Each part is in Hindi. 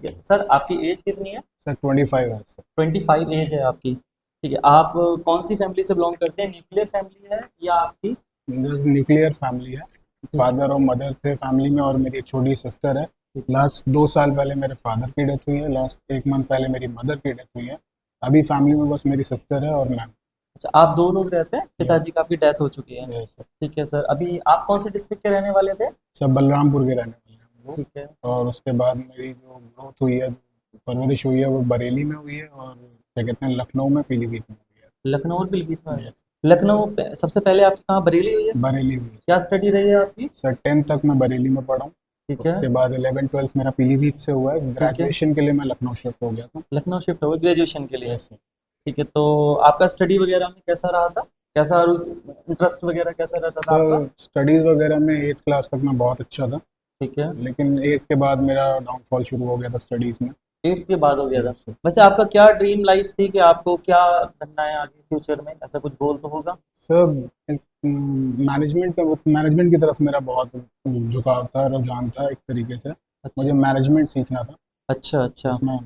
ठीक है सर, आपकी एज कितनी है? सर 25 है सर। 25 एज है आपकी। ठीक है, आप कौन सी फैमिली से बिलोंग करते हैं? न्यूक्लियर फैमिली है या आपकी? जस्ट न्यूक्लियर फैमिली है। जी। फादर और मदर थे फैमिली में, और मेरी एक छोटी सिस्टर है। ठीक। लास्ट 2 साल पहले मेरे फादर की डेथ हुई है, लास्ट 1 मंथ पहले मेरी मदर की डेथ हुई है। अभी फैमिली में बस मेरी सिस्टर है और मैं। अच्छा, आप दो लोग रहते हैं, पिताजी का आपकी डेथ हो चुकी है। Yes sir. ठीक है सर, अभी आप कौन से डिस्ट्रिक्ट के रहने वाले थे? सब बलरामपुर के रहने वाले हैं हम ठीक है। लोग। और उसके बाद मेरी जो ग्रोथ हुई है, परवरिश हुई है, वो बरेली में हुई है, और क्या कहते हैं, लखनऊ में, पीलीभीत में हुई लखनऊ और पीलीभीत में? है। यस। लखनऊ सबसे पहले आपकी कहाँ, बरेली हुई है? बरेली हुई है क्या स्टडी रही है आपकी? सर। 10th तक मैं बरेली में पढ़ा हूँ। ठीक है। उसके बाद 11th 12th मेरा पीलीभीत से हुआ है। ठीक है। ग्रेजुएशन के लिए मैं लखनऊ शिफ्ट हो गया था। लखनऊ शिफ्ट हो गए ग्रेजुएशन के लिए? Yes sir. ठीक है, तो आपका स्टडी वगैरह में कैसा रहा था? कैसा इंटरेस्ट वगैरह कैसा रहता था आपका? सर स्टडीज़ वगैरह में 8th क्लास तक मैं बहुत अच्छा था, ठीक है। लेकिन 8th के बाद मेरा डाउनफॉल शुरू हो गया था स्टडीज़ में। 8th के बाद हो गया था? Yes sir. वैसे आपका क्या ड्रीम लाइफ थी कि आपको क्या बनना है आगे फ्यूचर में? ऐसा कुछ गोल तो होगा? सर मैनेजमेंट की तरफ मेरा बहुत झुकाव था, रुझान था एक तरीके से। अच्छा। मुझे मैनेजमेंट सीखना था अच्छा अच्छा। इसमें।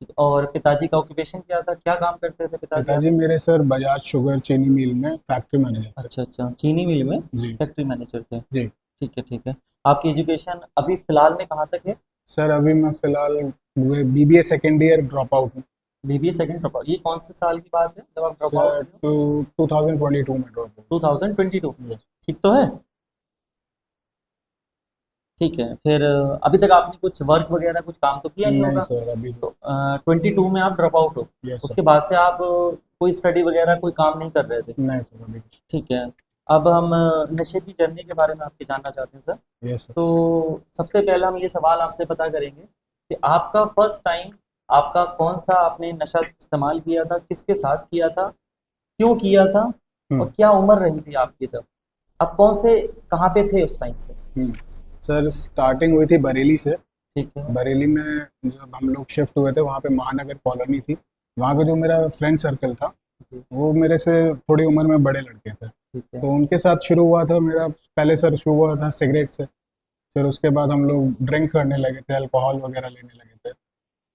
ठीक। और पिताजी का ऑक्यूपेशन क्या था, क्या काम करते थे पिताजी पिताजी आपके? मेरे सर बजाज शुगर चीनी मिल में फैक्ट्री मैनेजर थे। अच्छा अच्छा, चीनी मिल में जी। फैक्ट्री मैनेजर थे? जी। ठीक है ठीक है। आपकी एजुकेशन अभी फिलहाल में कहाँ तक है? सर अभी मैं फ़िलहाल BBA second year drop out हूँ। बीबीए सेकंड ड्रॉप आउट, ये कौन से साल की बात है जब आप ड्रॉप आउट सर हुए हो? 2022 में ड्रॉप आउट। 2022? यस। ठीक तो है। ठीक है, फिर अभी तक आपने कुछ वर्क वगैरह कुछ काम तो किया नहीं नहीं होगा? सर अभी। तो 22 में आप ड्रॉप आउट हो, यस सर। उसके बाद से आप कोई स्टडी वगैरह कोई काम नहीं कर रहे थे? नहीं सर अभी कुछ। ठीक है। अब हम नशे की जर्नी के बारे में आपके जानना चाहते हैं सर। Yes sir. तो सबसे पहला हम ये सवाल आपसे पता करेंगे कि आपका फर्स्ट टाइम आपका कौन सा आपने नशा इस्तेमाल किया था, किसके साथ किया था, क्यों किया था, और हम्म। क्या उम्र रही थी आपकी तब? आप कौन से कहाँ पे थे उस टाइम पे? हम्म। सर स्टार्टिंग हुई थी बरेली से। ठीक है। बरेली में जब हम लोग शिफ्ट हुए थे, वहाँ पे महानगर कॉलोनी थी। वहाँ पे जो मेरा फ्रेंड सर्कल था, जी। वो मेरे से थोड़ी उम्र में बड़े लड़के थे। ठीक है। तो उनके साथ शुरू हुआ था मेरा। पहले सर शुरू हुआ था सिगरेट से। फिर उसके बाद हम लोग ड्रिंक करने लगे थे, अल्कोहल वगैरह लेने लगे थे।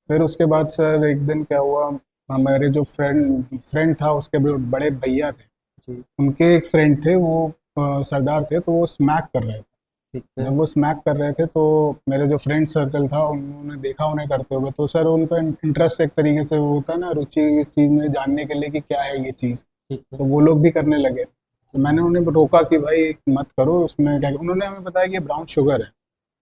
फिर उसके बाद सर एक दिन क्या हुआ, हमारे जो फ्रेंड था, उसके बड़े भैया थे। जी। उनके एक फ्रेंड थे, वो सरदार थे, तो वो स्मैक कर रहे थे। ठीक है। जब वो स्मैक कर रहे थे, तो मेरे जो फ्रेंड सर्कल था, उन्होंने देखा उन्हें करते हुए, तो सर उनका इंटरेस्ट एक तरीके से वो होता है ना, रुचि इस चीज़ में जानने के लिए कि क्या है ये चीज़। ठीक है। तो वो लोग भी करने लगे। तो मैंने उन्हें रोका कि भाई मत करो, उसमें क्या। उन्होंने हमें बताया कि ब्राउन शुगर है।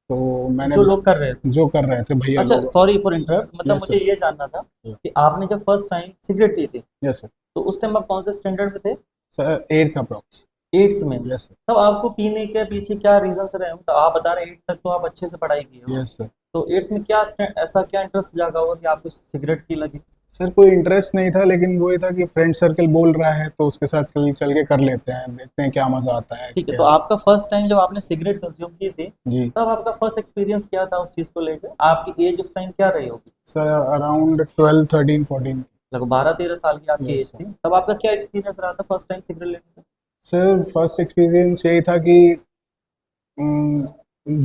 तो मैंने जो लोग कर रहे थे? जो कर रहे थे भैया अच्छा, लोग। सॉरी फॉर इंटरप्ट, मतलब यस मुझे सर। ये जानना था कि आपने जब फर्स्ट टाइम सिगरेट पी थी, यस सर। तो उस टाइम आप कौन से स्टैंडर्ड में थे? Sir 8th approx. 8th में? Yes sir. तब आपको पीने के पीछे क्या रीजंस रहे? तो आप बता रहे 8th तक तो आप अच्छे से पढ़ाई किए हो, यस सर। तो 8th में क्या ऐसा क्या इंटरेस्ट जागा हुआ कि आपको सिगरेट की लगी? सर कोई इंटरेस्ट नहीं था, लेकिन वो ये था कि फ्रेंड सर्कल बोल रहा है, तो उसके साथ चल चल के कर लेते हैं, देखते हैं क्या मज़ा आता है ठीक है, तो क्या। आपका फर्स्ट टाइम जब आपने सिगरेट कंज्यूम की थी, जी। तब आपका फर्स्ट एक्सपीरियंस क्या था उस चीज़ को लेकर? आपकी एज उस टाइम क्या रही होगी? Sir around 12 13 14। लगभग 12-13 साल की आपकी यस एज सर। थी, तब आपका क्या एक्सपीरियंस रहा था फर्स्ट टाइम सिगरेट लेने का? सर फर्स्ट एक्सपीरियंस यही था कि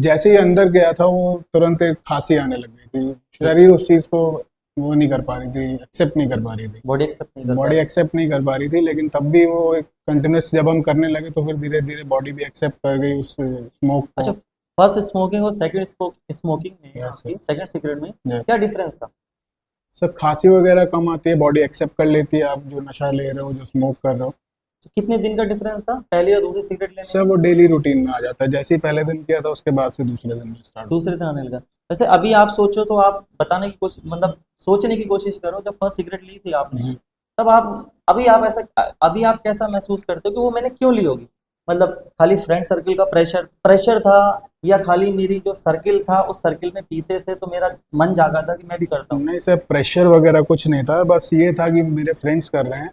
जैसे ही अंदर गया था, वो तुरंत एक खांसी आने लग गई थी। ठीक। शरीर उस चीज़ को वो नहीं कर पा रही थी, एक्सेप्ट नहीं कर पा रही थी। बॉडी एक्सेप्ट नहीं कर पा बॉडी रही? एक्सेप्ट नहीं कर पा रही थी, लेकिन तब भी वो एक कंटिन्यूस जब हम करने लगे, तो फिर धीरे धीरे बॉडी भी एक्सेप्ट कर गई उस स्मोक अच्छा, को। फर्स्ट स्मोकिंग और सेकंड स्मोकिंग में यस आपकी सर। सेकंड सिगरेट में जी। क्या डिफरेंस था? सर खांसी वगैरह कम आती है, बॉडी एक्सेप्ट कर लेती है, आप जो नशा ले रहे हो, जो स्मोक कर रहे हो। तो कितने दिन का डिफरेंस था पहले और दूसरी सिगरेट लेने सर में? वो डेली रूटीन में आ जाता है। जैसे ही पहले दिन किया था, उसके बाद से दूसरे दिन में स्टार्ट हो। दूसरे दिन आने लगा? वैसे अभी आप सोचो तो आप बताने की कोशिश, मतलब सोचने की कोशिश करो, जब फर्स्ट सिगरेट ली थी आपने, जी। तब आप अभी आप कैसा महसूस करते हो कि वो मैंने क्यों ली होगी? मतलब खाली फ्रेंड सर्किल का प्रेशर प्रेशर था, या खाली मेरी जो सर्किल था उस सर्किल में पीते थे तो मेरा मन जागा था कि मैं भी करता हूँ? नहीं सर, प्रेशर वगैरह कुछ नहीं था, बस ये था कि मेरे फ्रेंड्स कर रहे हैं,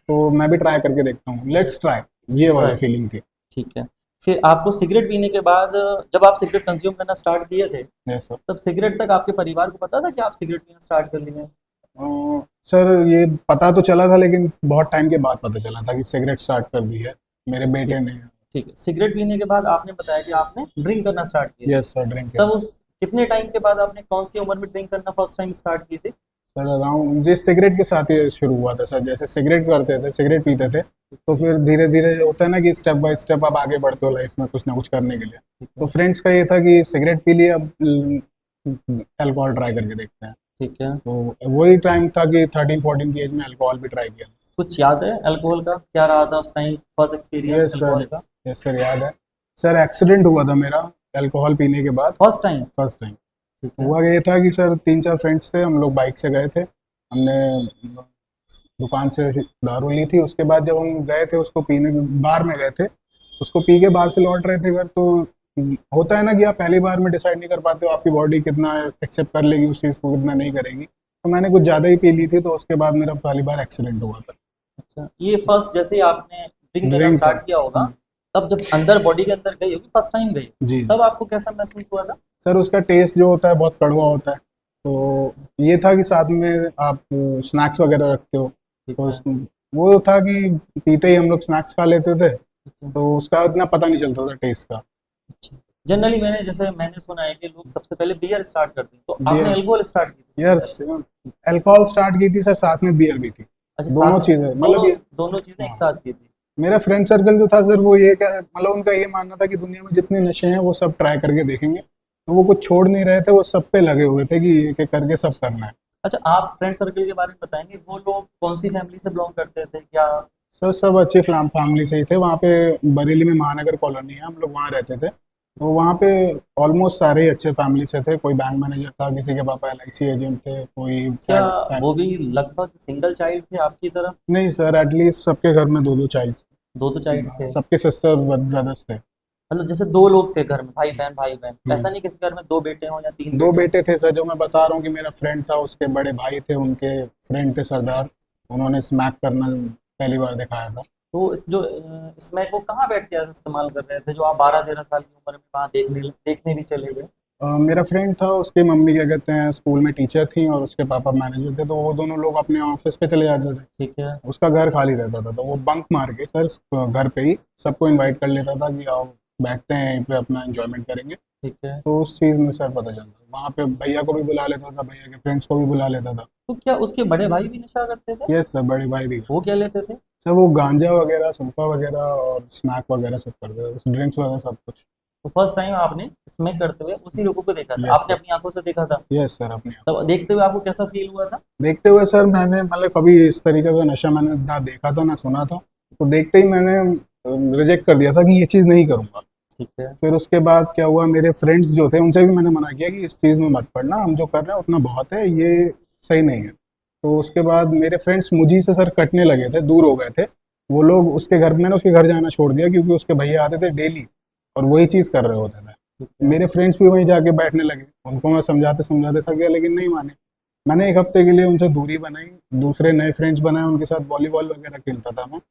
तो मैं भी ट्राई करके देखता हूँ, लेट्स ट्राई, ये वाली राइट। फीलिंग थी। ठीक है। फिर आपको सिगरेट पीने के बाद, जब आप सिगरेट कंज्यूम करना स्टार्ट किए थे, यस सर। तब सिगरेट तक आपके परिवार को पता था कि आप सिगरेट पीना स्टार्ट कर लिए हैं? सर ये पता तो चला था, लेकिन बहुत टाइम के बाद पता चला था कि सिगरेट स्टार्ट कर दी है मेरे बेटे ठीक। ने। ठीक है, सिगरेट पीने के बाद आपने बताया कि आपने ड्रिंक करना स्टार्ट किया, यस सर, ड्रिंक तब किया। कितने टाइम के बाद आपने कौन सी उम्र में ड्रिंक करना फर्स्ट टाइम स्टार्ट की थी? सर अराउंड ये सिगरेट के साथ ही शुरू हुआ था सर। जैसे सिगरेट करते थे, सिगरेट पीते थे, तो फिर धीरे धीरे होता है ना कि स्टेप बाय स्टेप आप आगे बढ़ते हो लाइफ में कुछ ना कुछ करने के लिए। ठीक तो है। फ्रेंड्स का ये था कि सिगरेट पी लिया, अब अल्कोहल ट्राई करके देखते हैं। ठीक है। तो वही टाइम था कि 13-14 की एज में अल्कोहल भी ट्राई किया। कुछ याद है अल्कोहल का क्या रहा था उस time, first experience yes sir, alcohol का? यस सर, याद है। सर एक्सीडेंट हुआ था मेरा अल्कोहल पीने के बाद, फर्स्ट टाइम? First time. ठीक है। हुआ ये था कि सर 3-4 फ्रेंड्स थे, हम लोग बाइक से गए थे। हमने दुकान से दारू ली थी। उसके बाद जब हम गए थे उसको पीने, बार में गए थे, उसको पी के बाहर से लौट रहे थे घर, तो होता है ना कि आप पहली बार में डिसाइड नहीं कर पाते हो आपकी बॉडी कितना एक्सेप्ट कर लेगी उस चीज़ को, कितना नहीं करेगी। तो मैंने कुछ ज़्यादा ही पी ली थी, तो उसके बाद मेरा पहली बार एक्सीडेंट हुआ था। अच्छा, ये फर्स्ट जैसे ही आपने ड्रिंक करना ड्रिंक। स्टार्ट किया होगा, तब जब अंदर बॉडी के अंदर गई होगी, फर्स्ट टाइम गई, जी तब आपको कैसा महसूस हुआ था? सर, उसका टेस्ट जो होता है बहुत कड़वा होता है। तो ये था कि साथ में आप स्नैक्स वगैरह रखते हो, ठीक तो है। वो था कि पीते ही हम लोग स्नैक्स खा लेते थे, अच्छा। तो उसका उतना पता नहीं चलता था टेस्ट का। अच्छा। जनरली मैंने सुना है कि लोग सबसे पहले बियर स्टार्ट करते हैं, तो आपने बियर, अल्कोहल स्टार्ट की थी यार सबसे पहले? अल्कोहल स्टार्ट की थी सर, साथ में बियर भी थी। अच्छा, दोनों साथ में चीज़ें मतलब दोनों ये। दोनों चीजें एक हाँ, साथ की थी? मेरा फ्रेंड सर्कल जो था सर, वो ये क्या मतलब उनका ये मानना था कि दुनिया में जितने नशे हैं वो सब ट्राई करके देखेंगे। तो वो कुछ छोड़ नहीं रहे थे, वो सब पे लगे हुए थे कि एक एक करके सब करना है। अच्छा, आप फ्रेंड सर्कल के बारे में बताएंगे, वो लोग कौन सी फैमिली से बिलोंग करते थे क्या? सर सब अच्छे फैमिली से ही थे। वहाँ पे बरेली में महानगर कॉलोनी है, हम लोग वहाँ रहते थे। तो वहाँ पे ऑलमोस्ट सारे ही अच्छे फैमिली से थे। कोई बैंक मैनेजर था, किसी के पापा एलआईसी एजेंट थे, कोई क्या फैक्ट। वो भी लगभग सिंगल चाइल्ड थे आपकी तरह? नहीं सर, एटलीस्ट सबके घर में दो दो चाइल्ड, दो तो चाइल्ड थे? सबके सिस्टर ब्रदर्स थे। मतलब जैसे दो लोग थे घर में, भाई बहन, हम्म। ऐसा नहीं किसी घर में दो बेटे हों या तीन दो बेटे हों? बेटे थे सर, जो मैं बता रहा हूँ कि मेरा फ्रेंड था, उसके बड़े भाई थे, उनके फ्रेंड थे सरदार। उन्होंने स्मैक करना पहली बार दिखाया था। तो इस जो स्मैक वो कहाँ बैठ के इस्तेमाल कर रहे थे, जो आप 12-13 साल की उम्र में वहाँ देखने भी चले गए? मेरा फ्रेंड था, उसकी मम्मी क्या कहते हैं स्कूल में टीचर थी और उसके पापा मैनेजर थे, तो वो दोनों लोग अपने ऑफिस पे चले जाते थे। ठीक है। उसका घर खाली रहता था, तो वो बंक मार के सर घर पे ही सबको इनवाइट कर लेता था कि आओ बैठते हैं यहीं पे, अपना एंजॉयमेंट करेंगे। ठीक है। तो उस चीज़ में सर पता चलता, वहाँ पे भैया को भी बुला लेता था, भैया के फ्रेंड्स को भी बुला लेता था। तो क्या उसके बड़े भाई भी नशा करते थे? ये सर बड़े भाई भी। वो क्या लेते थे? सर वो गांजा वगैरह, सुल्फा वगैरह और स्मैक वगैरह सब करते थे, ड्रिंक्स वगैरह सब कुछ। तो फर्स्ट टाइम आपने स्मैक करते हुए उसी लोगों को देखा था, यस आपने सर, अपनी आंखों से देखा था? यस सर, अपने आप। तब देखते हुए आपको कैसा फील हुआ था? देखते हुए सर, मैंने मतलब कभी इस तरीके का नशा मैंने ना देखा था ना सुना था। तो देखते ही मैंने रिजेक्ट कर दिया था कि ये चीज़ नहीं करूँगा। ठीक है। फिर उसके बाद क्या हुआ, मेरे फ्रेंड्स जो थे उनसे भी मैंने मना किया कि इस चीज़ में मत पड़ना, हम जो कर रहे हैं उतना बहुत है, ये सही नहीं है। तो उसके बाद मेरे फ्रेंड्स मुझी से सर कटने लगे थे, दूर हो गए थे वो लोग। उसके घर, मैंने उसके घर जाना छोड़ दिया क्योंकि उसके भैया आते थे डेली और वही चीज़ कर रहे होते थे। ठीक है। मेरे फ्रेंड्स भी वहीं जाके बैठने लगे, उनको मैं समझाते समझाते थक गया, लेकिन नहीं माने। मैंने एक हफ्ते के लिए उनसे दूरी बनाई, दूसरे नए फ्रेंड्स बनाए, उनके साथ वॉलीबॉल वगैरह खेलता था मैं।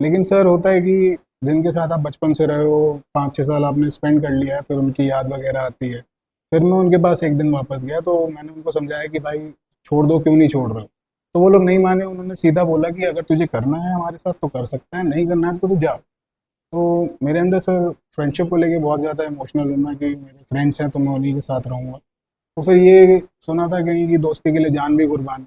लेकिन सर होता है कि जिनके साथ आप बचपन से रहे हो, 5-6 साल आपने स्पेंड कर लिया है, फिर उनकी याद वगैरह आती है। फिर मैं उनके पास एक दिन वापस गया, तो मैंने उनको समझाया कि भाई छोड़ दो, क्यों नहीं छोड़ रहे हो। तो वो लोग नहीं माने, उन्होंने सीधा बोला कि अगर तुझे करना है हमारे साथ तो कर सकता है, नहीं करना है तो तू जा। तो मेरे अंदर सर फ्रेंडशिप को लेके बहुत ज़्यादा इमोशनल हूँ मैं कि मेरे फ्रेंड्स हैं तो मैं उन्हीं के साथ रहूँगा। तो फिर ये सुना था कहीं कि दोस्ती के लिए जान भी कुर्बान।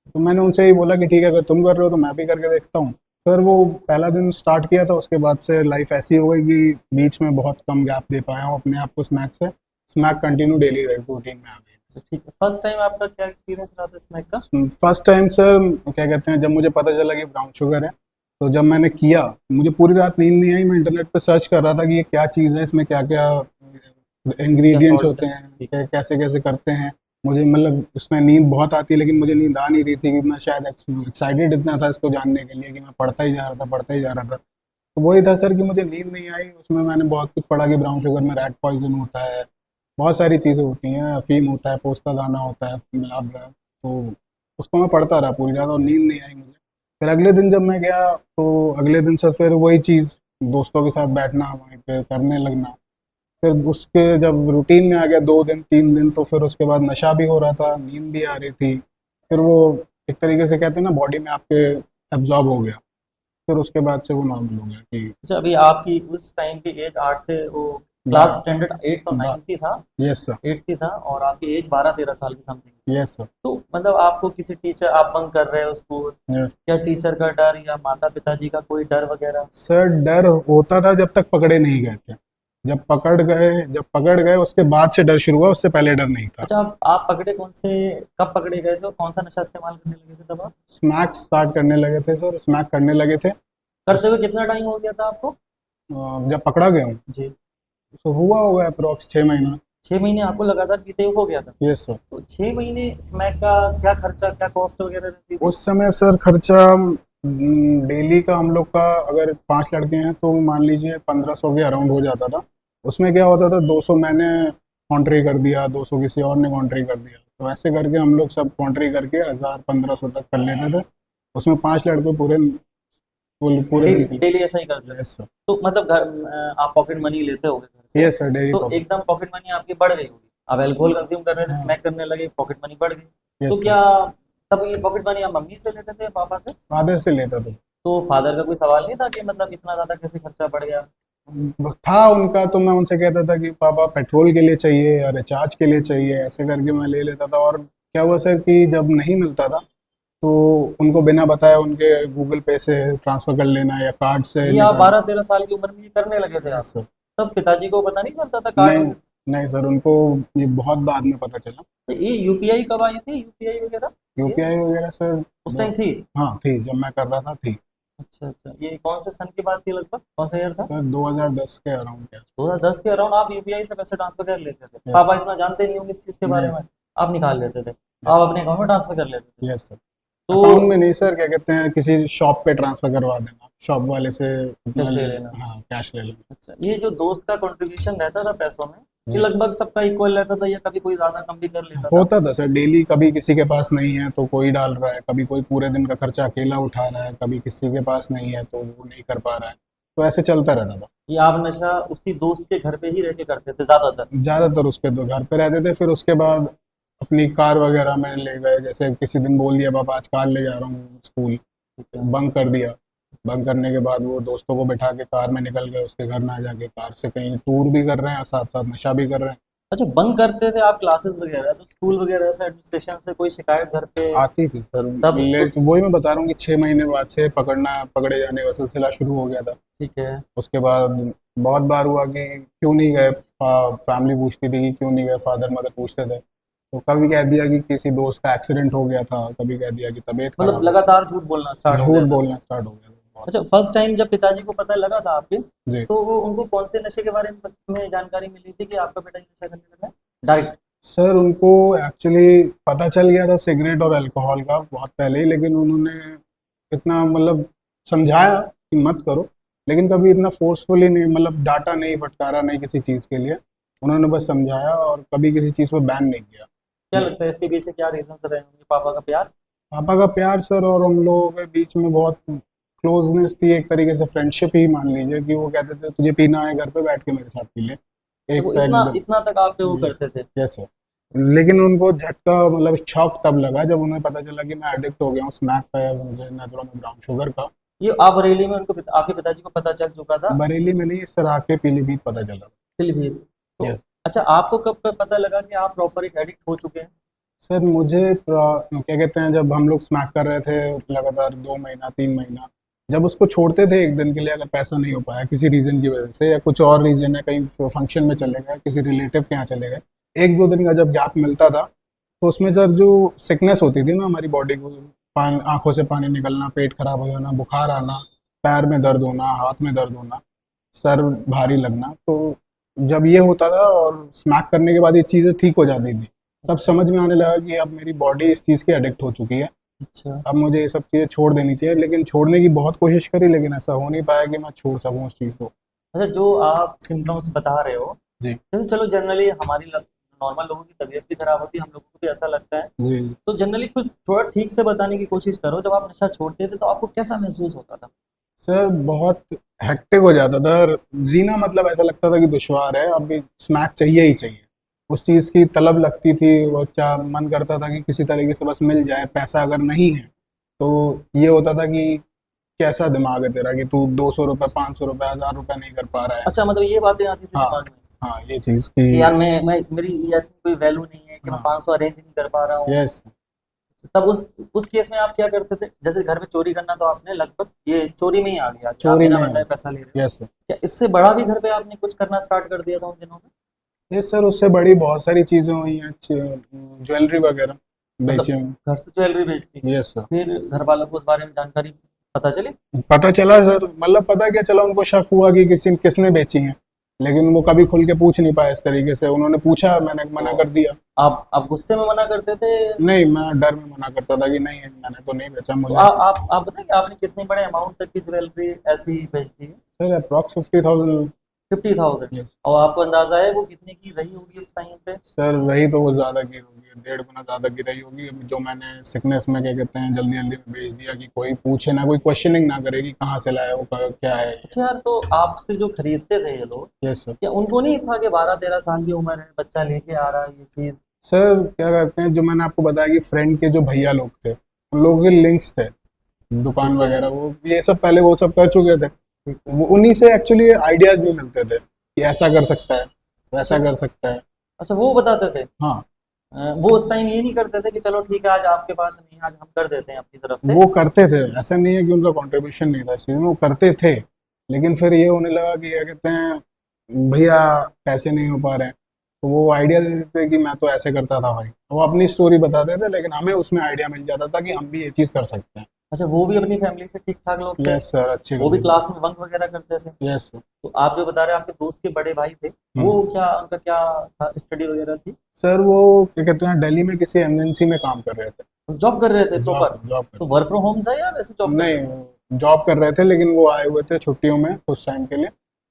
तो मैंने उनसे ही बोला कि ठीक है, अगर तुम कर रहे हो तो मैं भी करके देखता हूँ। फिर वो पहला दिन स्टार्ट किया था, उसके बाद से लाइफ ऐसी हो गई कि बीच में बहुत कम गैप दे पाया हूँ अपने आप को स्मैक से। स्मैक कंटिन्यू डेली रूटीन में आ गई। तो ठीक है, फर्स्ट टाइम आपका क्या एक्सपीरियंस रहा था स्मैक का? फर्स्ट टाइम सर क्या कहते हैं, जब मुझे पता चला कि ब्राउन शुगर है, तो जब मैंने किया, मुझे पूरी रात नींद नहीं आई। मैं इंटरनेट पे सर्च कर रहा था कि ये क्या चीज़ है, इसमें क्या क्या क्या इंग्रेडिएंट्स सॉल्ट होते है? हैं, ठीक है। कैसे कैसे करते हैं। मुझे मतलब इसमें नींद बहुत आती है, लेकिन मुझे नींद आ नहीं रही थी कि मैं शायद एक्साइटेड इतना था इसको जानने के लिए कि मैं पढ़ता ही जा रहा था, पढ़ता ही जा रहा था। तो वही था सर कि मुझे नींद नहीं आई। उसमें मैंने बहुत कुछ पढ़ा कि ब्राउन शुगर में रैट पॉइजन होता है, बहुत सारी चीज़ें होती हैं, अफीम होता है, पोस्ता दाना होता है, ब्ला ब्ला। तो उसको मैं पढ़ता रहा पूरी रात और नींद नहीं आई मुझे। फिर अगले दिन जब मैं गया, तो अगले दिन से फिर वही चीज़, दोस्तों के साथ बैठना, वहीं पे करने लगना। फिर उसके जब रूटीन में आ गया 2 दिन 3 दिन, तो फिर उसके बाद नशा भी हो रहा था, नींद भी आ रही थी। फिर वो एक तरीके से कहते हैं ना, बॉडी में आपके एब्जॉर्ब हो गया। फिर उसके बाद से वो नॉर्मल हो गया कि अच्छा, अभी आपकी उस टाइम की एज 8 से वो क्लास स्टैंडर्ड 8th और 9th ही था, यस सर, 8th ही था, और आपकी एज 12-13 साल की समथिंग। यस सर, तो मतलब आपको किसी टीचर, आप बंक कर रहे हो स्कूल, यस क्या टीचर का डर या माता पिताजी का कोई डर वगैरह? सर। डर होता था जब तक पकड़े नहीं गए थे। जब पकड़ गए उसके बाद से डर शुरू हुआ, उससे पहले डर नहीं था। अच्छा, आप पकड़े कौन से, कब पकड़े गए थे और कौन सा नशा इस्तेमाल करने लगे थे तब आप? स्मैक स्टार्ट करने लगे थे सर, स्मैक करने लगे थे। करते उस हुए कितना टाइम हो गया था आपको? जब पकड़ा गया हूँ जी। तो हुआ होगा अप्रोक्स 6 महीना। 6 महीने आपको लगातार पीते हुए हो गया था? Yes sir. तो 6 महीने स्मैक का क्या खर्चा, क्या कॉस्ट वगैरह रहती थी? उस समय सर खर्चा डेली का हम लोग का, अगर 5 लड़के हैं तो मान लीजिए 1500 के अराउंड हो जाता था। उसमें क्या होता था, 200 मैंने कॉन्ट्री कर दिया, 200 किसी और ने कॉन्ट्री कर दिया, तो ऐसे करके हम लोग सब कॉन्ट्री करके 1000-1500 तक कर लेते थे। उसमें 5 लड़के पूरे पूरे दिन के डेली ऐसा ही करते लिए। थे? Yes sir. तो मतलब घर आप पॉकेट मनी लेते होगे घर से, यस सर, डेली तो पॉकेट। एकदम पॉकेट मनी आपकी बढ़ गई होगी। आप अल्कोहल कंज्यूम कर रहे थे, हाँ। स्मैक करने लगे, पॉकेट मनी बढ़ गई। तो यस सर। क्या तब ये पॉकेट मनी आप मम्मी से लेते थे, पापा से? फादर से लेता था। तो फादर का कोई सवाल नहीं था कि मतलब इतना ज्यादा कैसे खर्चा बढ़ गया? था उनका, तो मैं उनसे कहता था कि पापा पेट्रोल के लिए चाहिए या रिचार्ज के लिए चाहिए, ऐसे करके मैं ले लेता था। और क्या हुआ सर कि जब नहीं मिलता था तो उनको बिना बताए उनके गूगल पे से ट्रांसफर कर लेना या कार्ड से ये आप निकाल। 12-13 साल की उम्र में ये करने लगे थे आप? Yes sir. तब पिताजी को पता नहीं चलता था कार्ड नहीं, वगैरह? नहीं सर, उनको ये बहुत बाद में पता चला। तो ये यूपीआई कब आई थी, यूपीआई वगैरह ये यूपीआई वगैरह सर उस टाइम थी? हाँ थी, जब मैं कर रहा था थी। अच्छा अच्छा, ये कौन से सन की बात थी, लगभग कौन सा ईयर था? सर 2010 के अराउंड के 2010 के अराउंड आप यूपीआई से पैसे ट्रांसफर कर लेते थे? आसपास। पापा इतना जानते नहीं होंगे इस चीज के बारे नहीं में, सर। आप निकाल लेते थे, यस आप अपने अकाउंट में ट्रांसफर कर लेते थे? Yes sir. तो अकाउंट में नहीं सर, क्या कहते हैं, किसी शॉप पे ट्रांसफर करवा देना, शॉप वाले से कैश ले लेना? हाँ कैश ले लेना। अच्छा, ये जो दोस्त का कंट्रीब्यूशन रहता था पैसों में, ये जी। लगभग सबका इक्वल रहता था या कभी कोई ज्यादा कम भी कर लेता था? होता था सर डेली, कभी किसी के पास नहीं है तो कोई डाल रहा है, कभी कोई पूरे दिन का खर्चा अकेला उठा रहा है, कभी किसी के पास नहीं है तो वो नहीं कर पा रहा है, तो ऐसे चलता रहता था। ये आप नशा उसी दोस्त के घर पे ही रह के करते थे ज्यादातर? ज़्यादातर उसके तो घर पे रहते थे, फिर उसके बाद अपनी कार वगैरह में ले गए। जैसे किसी दिन बोल दिया पापा आज कार ले जा रहा हूँ स्कूल, ठीक है। बंक कर दिया। बंक करने के बाद वो दोस्तों को बैठा के कार में निकल गए, उसके घर ना जाके कार से कहीं टूर भी कर रहे हैं और साथ साथ नशा भी कर रहे हैं। अच्छा, बंक करते थे आप क्लासेस वगैरह, तो स्कूल वगैरह से एडमिनिस्ट्रेशन से कोई शिकायत घर पे? आती थी सर। तब लेट वही मैं बता रहा हूँ कि 6 महीने बाद से पकड़े जाने का सिलसिला शुरू हो गया था। ठीक है। उसके बाद बहुत बार हुआ कि क्यों नहीं गए, फैमिली पूछती थी कि क्यों नहीं गए, फादर मदर पूछते थे, तो कभी कह दिया कि किसी दोस्त का एक्सीडेंट हो गया था, कभी कह दिया कि तबीयत मतलब खराब हो लगातार झूठ बोलना स्टार्ट गई। हो गया झूठ था? बोलना स्टार्ट हो गया था बहुत। अच्छा, फर्स्ट टाइम जब पिताजी को पता लगा था आपके, जी तो वो उनको कौन से नशे के बारे में जानकारी मिली थी कि आपका बेटा ये नशा करने लगा है डायरेक्ट? सर, उनको एक्चुअली पता चल गया था सिगरेट और अल्कोहल का बहुत पहले ही, लेकिन उन्होंने इतना मतलब समझाया कि मत करो, लेकिन कभी इतना फोर्सफुली नहीं, मतलब डांटा नहीं, फटकारा नहीं किसी चीज़ के लिए। उन्होंने बस समझाया और कभी किसी चीज़ पर बैन नहीं किया। क्या लगता है इसके पीछे क्या रीजंस रहे होंगे? पापा का प्यार? पापा का प्यार सर, और हम लोगों के बीच में बहुत क्लोजनेस थी, एक तरीके से फ्रेंडशिप ही मान लीजिए, कि वो कहते थे तुझे पीना है घर पे बैठ के मेरे साथ पी ले, तो एक वो पैक इतना दो। इतना तक आप पे वो करते थे? कैसे? लेकिन उनको झटका, मतलब शॉक तब लगा जब उन्हें पता चला कि मैं एडिक्ट हो गया हूँ स्नैक का या मुझे नजरों में ब्राउन शुगर का। ये आप बरेली में उनको आपके पिताजी को पता चल चुका था? बरेली में नहीं सर, आके पीलीभीत पता चला। पीलीभीत। तो यस अच्छा, आपको कब कब पता लगा कि आप प्रॉपर एक एडिक्ट हो चुके हैं? सर, मुझे क्या कहते हैं, जब हम लोग स्मैक कर रहे थे लगातार 2 महीना 3 महीना, जब उसको छोड़ते थे एक दिन के लिए, अगर पैसा नहीं हो पाया किसी रीज़न की वजह से या कुछ और रीज़न है, कहीं फंक्शन में चले गए, किसी रिलेटिव के यहाँ चले गए, 1-2 दिन का जब गैप मिलता था, तो उसमें सर जो सिकनेस होती थी ना हमारी बॉडी को, आंखों से पानी निकलना, पेट खराब हो जाना, बुखार आना, पैर में दर्द होना, हाथ में दर्द होना, सर भारी लगना, तो जब ये होता था और स्मैक करने के बाद ये चीज़ें ठीक हो जाती थी, तब समझ में आने लगा कि अब मेरी बॉडी इस चीज़ की एडिक्ट हो चुकी है, अच्छा। अब मुझे ये सब चीज़ें छोड़ देनी चाहिए। लेकिन छोड़ने की बहुत कोशिश करी, लेकिन ऐसा हो नहीं पाया कि मैं छोड़ सकूँ उस चीज़ को। अच्छा, जो आप सिम्टम्स बता रहे हो, जी जैसे चलो जनरली हमारी नॉर्मल लोगों की तबीयत भी खराब होती है, हम लोगों को भी ऐसा लगता है, जी तो जनरली कुछ थोड़ा ठीक से बताने की कोशिश करो। जब आप नशा छोड़ते थे तो आपको कैसा महसूस होता था? सर, बहुत हेक्टिक हो जाता था और जीना मतलब ऐसा लगता था कि दुश्वार है, अब भी स्मैक चाहिए ही चाहिए। उस चीज़ की तलब लगती थी और क्या मन करता था कि किसी तरीके से बस मिल जाए। पैसा अगर नहीं है तो ये होता था कि कैसा दिमाग है तेरा कि तू 200 रुपये, 500 रुपये, 1000 रुपये नहीं कर पा रहा है। अच्छा, मतलब ये बातें आती थी हाँ, दिमाग में? हाँ ये चीज़ कि यार कि मैं मेरी यार कोई वैल्यू नहीं है कि मैं हाँ 500 अरेंज नहीं कर पा रहा हूँ। यस तब उस केस में आप क्या करते थे? जैसे घर में चोरी करना तो आपने लगभग ये चोरी में ही आ गया कि आप चोरी बिना में बताए पैसा ले रहे हो। यस क्या इससे बड़ा भी घर पे आपने कुछ करना स्टार्ट कर दिया था उन दिनों में? ये सर उससे बड़ी बहुत सारी चीज़ें हुई हैं ज्वेलरी वगैरह बेचे मतलब हुए घर से ज्वेलरी बेचती, यस सर फिर घर वालों को उस बारे में जानकारी पता चली? पता चला सर मतलब पता क्या चला उनको शक हुआ कि किसने बेची हैं लेकिन वो कभी खुल के पूछ नहीं पाए इस तरीके से उन्होंने पूछा मैंने तो मना कर दिया आप गुस्से में मना करते थे? नहीं मैं डर में मना करता था कि नहीं मैंने तो नहीं बेचा तो मुझे आप बताएंगे आपने कितने बड़े अमाउंट तक की ज्वेलरी ऐसे ही बेच दी है? Sir approx 50,000 50,000। यस और आपको अंदाजा है वो कितने की रही होगी उस टाइम पे? सर रही तो वो ज़्यादा की होगी 1.5 गुना ज़्यादा की रही होगी जो मैंने सिकनेस में क्या कहते हैं जल्दी जल्दी में बेच दिया कि कोई पूछे ना कोई क्वेश्चनिंग ना करे कि कहाँ से लाया वो क्या है ये अच्छा यार, तो आपसे जो खरीदते थे ये लोग, यस सर क्या उनको नहीं था कि 12-13 साल की उम्र है, बच्चा लेके आ रहा है ये चीज? सर क्या कहते हैं जो मैंने आपको बताया कि फ्रेंड के जो भैया लोग थे उन लोगों के लिंक्स थे दुकान ठीक है। वगैरह वो ये सब पहले वो सब कर चुके थे ठीक है। वो उन्हीं से एक्चुअली आइडियाज भी मिलते थे कि ऐसा कर सकता है अच्छा। वैसा कर सकता है अच्छा, वो बताते थे। हाँ वो उस टाइम ये नहीं करते थे कि चलो ठीक है आज आपके पास नहीं, आज हम कर देते हैं अपनी तरफ से? वो करते थे ऐसा नहीं है कि उनका कंट्रीब्यूशन नहीं था इस चीज़ में वो करते थे लेकिन फिर ये होने लगा कि क्या कहते हैं भैया पैसे नहीं हो पा रहे हैं तो वो आइडिया दे देते थे कि मैं तो ऐसे करता था भाई वो अपनी स्टोरी बताते थे लेकिन हमें उसमें आइडिया मिल जाता था कि हम भी ये चीज़ कर सकते हैं अच्छा, वो भी अपनी फैमिली से ठीक ठाक लोग थे? यस सर अच्छी वो भी खासी क्लास में बंक वगैरह करते थे? यस सर तो आप जो बता रहे हैं आपके दोस्त के बड़े भाई थे, वो हम्म क्या उनका क्या था, स्टडी वगैरह थी? सर वो क्या कहते हैं दिल्ली में किसी एमएनसी में काम कर रहे थे जॉब कर रहे थे प्रॉपर? जॉब कर तो वर्क फ्रॉम होम था या वैसे जॉब कर रहे थे? नहीं जॉब कर रहे थे लेकिन वो आए हुए थे छुट्टियों में कुछ टाइम के लिए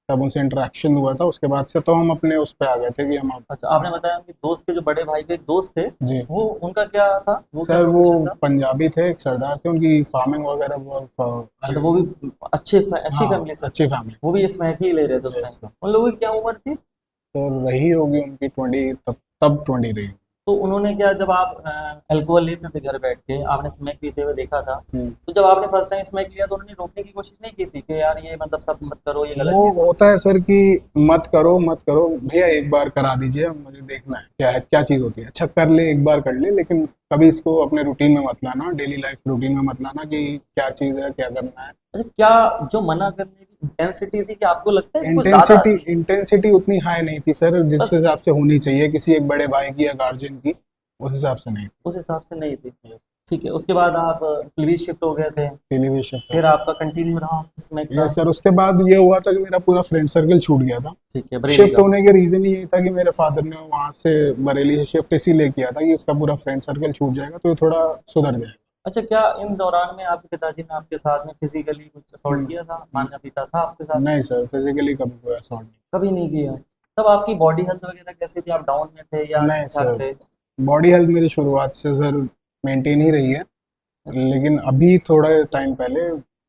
तब उनसे इंटरेक्शन हुआ था उसके बाद से तो हम अपने उस पे आ गए थे कि हम आप अच्छा, आपने बताया कि दोस्त के जो बड़े भाई के एक दोस्त थे, जी वो उनका क्या था, वो क्या सर वो प्रोफेशन था? पंजाबी थे एक सरदार थे उनकी फार्मिंग वगैरह बहुत मतलब वो भी अच्छी हाँ फैमिली से थे? अच्छी फैमिली वो भी स्मैक ही ले रहे थे उस टाइम? यस सर उन लोगों की क्या उम्र थी? तो रही होगी उनकी 20 तब 20 रही तो उन्होंने क्या, जब आप अल्कोहल लेते थे घर बैठ के, आपने स्मैक पीते हुए देखा था, हम्म तो जब आपने फर्स्ट टाइम स्मैक लिया तो उन्होंने रोकने की कोशिश नहीं की थी कि यार ये मतलब सब मत करो, ये गलत वो चीज है? होता है सर कि मत करो भैया एक बार करा दीजिए मुझे देखना है क्या चीज़ होती है अच्छा कर ले एक बार कर ले लेकिन कभी इसको अपने रूटीन में मत लाना डेली लाइफ रूटीन में मत लाना कि क्या चीज़ है क्या करना है अच्छा, क्या जो मना करने की इंटेंसिटी थी, कि आपको लगता है कि कुछ ज्यादा थी? इंटेंसिटी उतनी हाई नहीं थी सर जिस बस हिसाब से होनी चाहिए किसी एक बड़े भाई की या गार्जियन की उस हिसाब से नहीं उस हिसाब से नहीं थी। थी ठीक है, उसके बाद आप पीलीभीत शिफ्ट हो गए थे, टेलीविजन पे फिर आपका कंटिन्यू रहा स्मैक ये का? सर उसके बाद ये हुआ था कि मेरा पूरा फ्रेंड सर्कल छूट गया था ठीक है, बरेली शिफ्ट का? होने के रीजन यही था कि मेरे फादर ने वहां से बरेली से शिफ्ट इसीलिए किया था कि उसका पूरा फ्रेंड सर्कल छूट जाएगा तो ये थोड़ा सुधर जाएगा अच्छा, क्या इन दौरान में आपके पिताजी ने आपके साथ में फिजिकली कुछ असॉल्ट हम्म, किया था, मारना पीटा था आपके साथ में? नहीं सर फिजिकली कभी कोई असॉल्ट कभी नहीं किया? तब आपकी बॉडी हेल्थ वगैरह कैसी थी, आप डाउन में थे या नहीं ठीक ठाक सर थे? बॉडी हेल्थ मेरी शुरुआत से सर मेंटेन ही रही है अच्छा। लेकिन अभी थोड़े टाइम पहले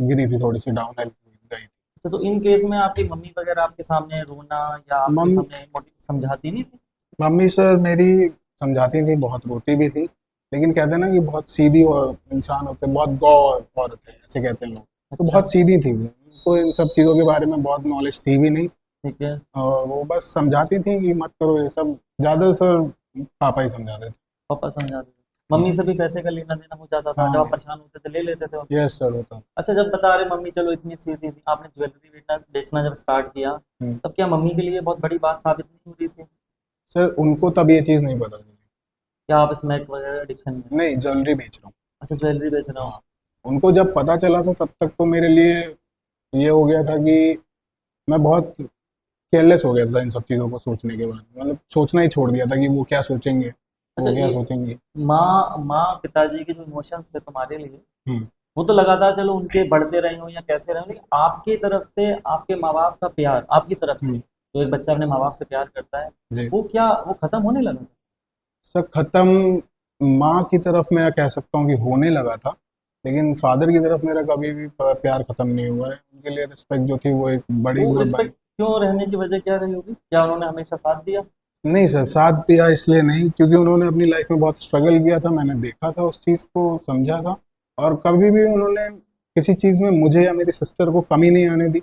गिरी थी थोड़ी सी डाउन हेल्थ गई थी अच्छा, तो इन केस में आपकी मम्मी वगैरह आपके सामने रोना या आपके मम सामने समझाती नहीं थी? मम्मी सर मेरी समझाती थी बहुत रोती भी थी लेकिन कहते हैं ना कि बहुत सीधी और इंसान होते हैं बहुत गौ औरत है ऐसे कहते हैं लोग तो अच्छा। बहुत सीधी थी वो उनको इन सब चीज़ों के बारे में बहुत नॉलेज थी भी नहीं ठीक है। और वो बस समझाती थी कि मत करो ये सब ज़्यादा सर पापा ही समझाते थे पापा समझाते थे? मम्मी से भी पैसे का लेना देना हो जाता था, जब आप हाँ परेशान होते थे ले लेते थे उनसे? यस सर होता अच्छा, जब बता रहे मम्मी चलो इतनी सीधी थी, आपने ज्वेलरी बेचना बेचना जब स्टार्ट किया, हम्म। तब क्या मम्मी के लिए बहुत बड़ी बात साबित नहीं हो रही थी सर उनको तब ये चीज़ नहीं पता चली कि आप स्मैक वगैरह एडिक्शन में? नहीं ज्वेलरी बेच रहा हूँ अच्छा, ज्वेलरी बेच रहा हूँ। हाँ उनको जब पता चला था तब तक तो मेरे लिए ये हो गया था कि मैं बहुत केयरलेस हो गया था इन सब चीज़ों को सोचने के बाद मतलब सोचना ही छोड़ दिया था कि वो क्या सोचेंगे अच्छा, वो क्या ये सोचेंगे माँ पिताजी के जो इमोशंस थे तुम्हारे लिए, हम्म वो तो लगातार चलो उनके बढ़ते रहे हो या कैसे रहे हो, लेकिन आपकी तरफ से आपके माँ बाप का प्यार, आपकी तरफ से हम्म जो एक बच्चा अपने माँ बाप से प्यार करता है, जी वो क्या वो खत्म होने लगा? सर खत्म माँ की तरफ मैं कह सकता हूँ कि होने लगा था लेकिन फादर की तरफ मेरा कभी भी प्यार खत्म नहीं हुआ है उनके लिए रिस्पेक्ट जो थी वो एक बड़ी वो बड़ी रिस्पेक्ट क्यों रहने की वजह क्या रही होगी? क्या उन्होंने हमेशा साथ दिया? नहीं सर साथ दिया इसलिए नहीं क्योंकि उन्होंने अपनी लाइफ में बहुत स्ट्रगल किया था मैंने देखा था उस चीज़ को समझा था और कभी भी उन्होंने किसी चीज़ में मुझे या मेरी सिस्टर को कमी नहीं आने दी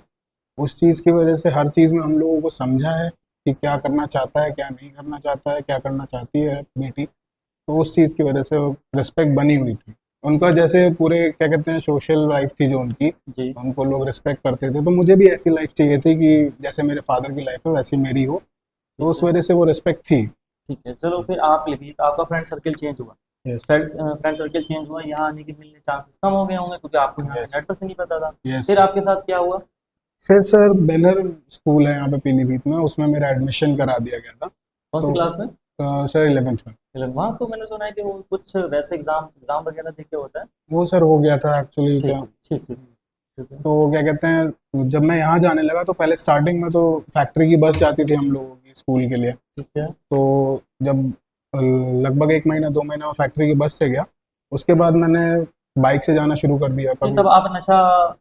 उस चीज़ की वजह से हर चीज़ में हम लोगों को समझा है कि क्या करना चाहता है, क्या नहीं करना चाहता है, क्या करना चाहती है बेटी। तो उस चीज़ की वजह से वो रिस्पेक्ट बनी हुई थी उनका, जैसे पूरे क्या कहते हैं सोशल लाइफ थी जो उनकी, जी। उनको लोग रिस्पेक्ट करते थे। तो मुझे भी ऐसी लाइफ चाहिए थी कि जैसे मेरे फादर की लाइफ है वैसी मेरी हो, तो ठीक उस है। वजह से वो रिस्पेक्ट थी। ठीक है, चलो फिर आप लिखिए, तो आपका फ्रेंड सर्कल चेंज हुआ, यस। फ्रेंड सर्कल चेंज हुआ, यहाँ आने के मिलने चांसेस कम हो गए होंगे क्योंकि आपको यहाँ का यस। नेटवर्क नहीं पता था। यस। फिर आपके साथ क्या हुआ? फिर सर बैनर स्कूल है यहाँ पे पीलीभीत में, उसमें मेरा एडमिशन करा दिया गया था। कौन सी तो क्लास में? सर 11th में। वहाँ तो मैंने सुना है कि वो कुछ वैसे एग्जाम एग्जाम वगैरह दे के होता है। वो सर हो गया था एक्चुअली ठीक क्या। ठीक ठीक। ठीक है। तो क्या कहते हैं जब मैं यहाँ जाने लगा तो पहले स्टार्टिंग में तो फैक्ट्री की बस जाती थी हम लोगों की स्कूल के लिए। ठीक है। तो जब लगभग 1 महीना 2 महीना फैक्ट्री की बस से गया, उसके बाद मैंने बाइक से जाना शुरू कर दिया नहीं, कभी। तब आप नशा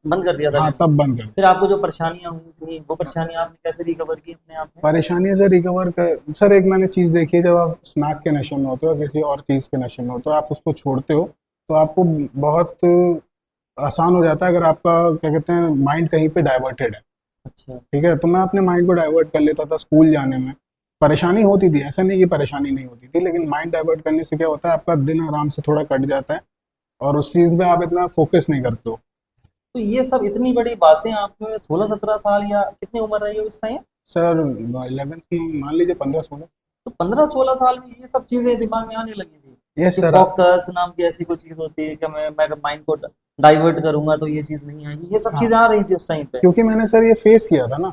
बंद कर दिया था हाँ लेना? तब बंद कर फिर दिया। आपको जो परेशानियां हुई थी वो परेशानियां आपने कैसे रिकवर की अपने आप में? परेशानी से रिकवर कर सर, एक मैंने चीज़ देखी है, जब आप स्मैक के नशे में होते हो किसी और चीज़ के नशे में होते हो, आप उसको छोड़ते हो तो आपको बहुत आसान हो जाता है अगर आपका क्या कहते हैं माइंड कहीं पे डाइवर्टेड है। अच्छा। ठीक है, तो मैं अपने माइंड को डाइवर्ट कर लेता था स्कूल जाने में। परेशानी होती थी, ऐसा नहीं कि परेशानी नहीं होती थी, लेकिन माइंड डाइवर्ट करने से क्या होता है आपका दिन आराम से थोड़ा कट जाता है और उस चीज़ में आप इतना फोकस नहीं करते हो। तो ये सब इतनी बड़ी बातें आपके 16-17 साल या कितनी उम्र रही है उस टाइम? सर 11th में मान लीजिए 15-16। तो 15-16 साल में ये सब चीजें दिमाग में आने लगी थी यस कि सर। फोकस नाम की ऐसी कोई चीज होती है कि मैं माइंड को डाइवर्ट करूंगा तो ये चीज नहीं आएगी, ये सब हाँ, चीजें आ रही थी उस टाइम पे? क्योंकि मैंने सर ये फेस किया था ना।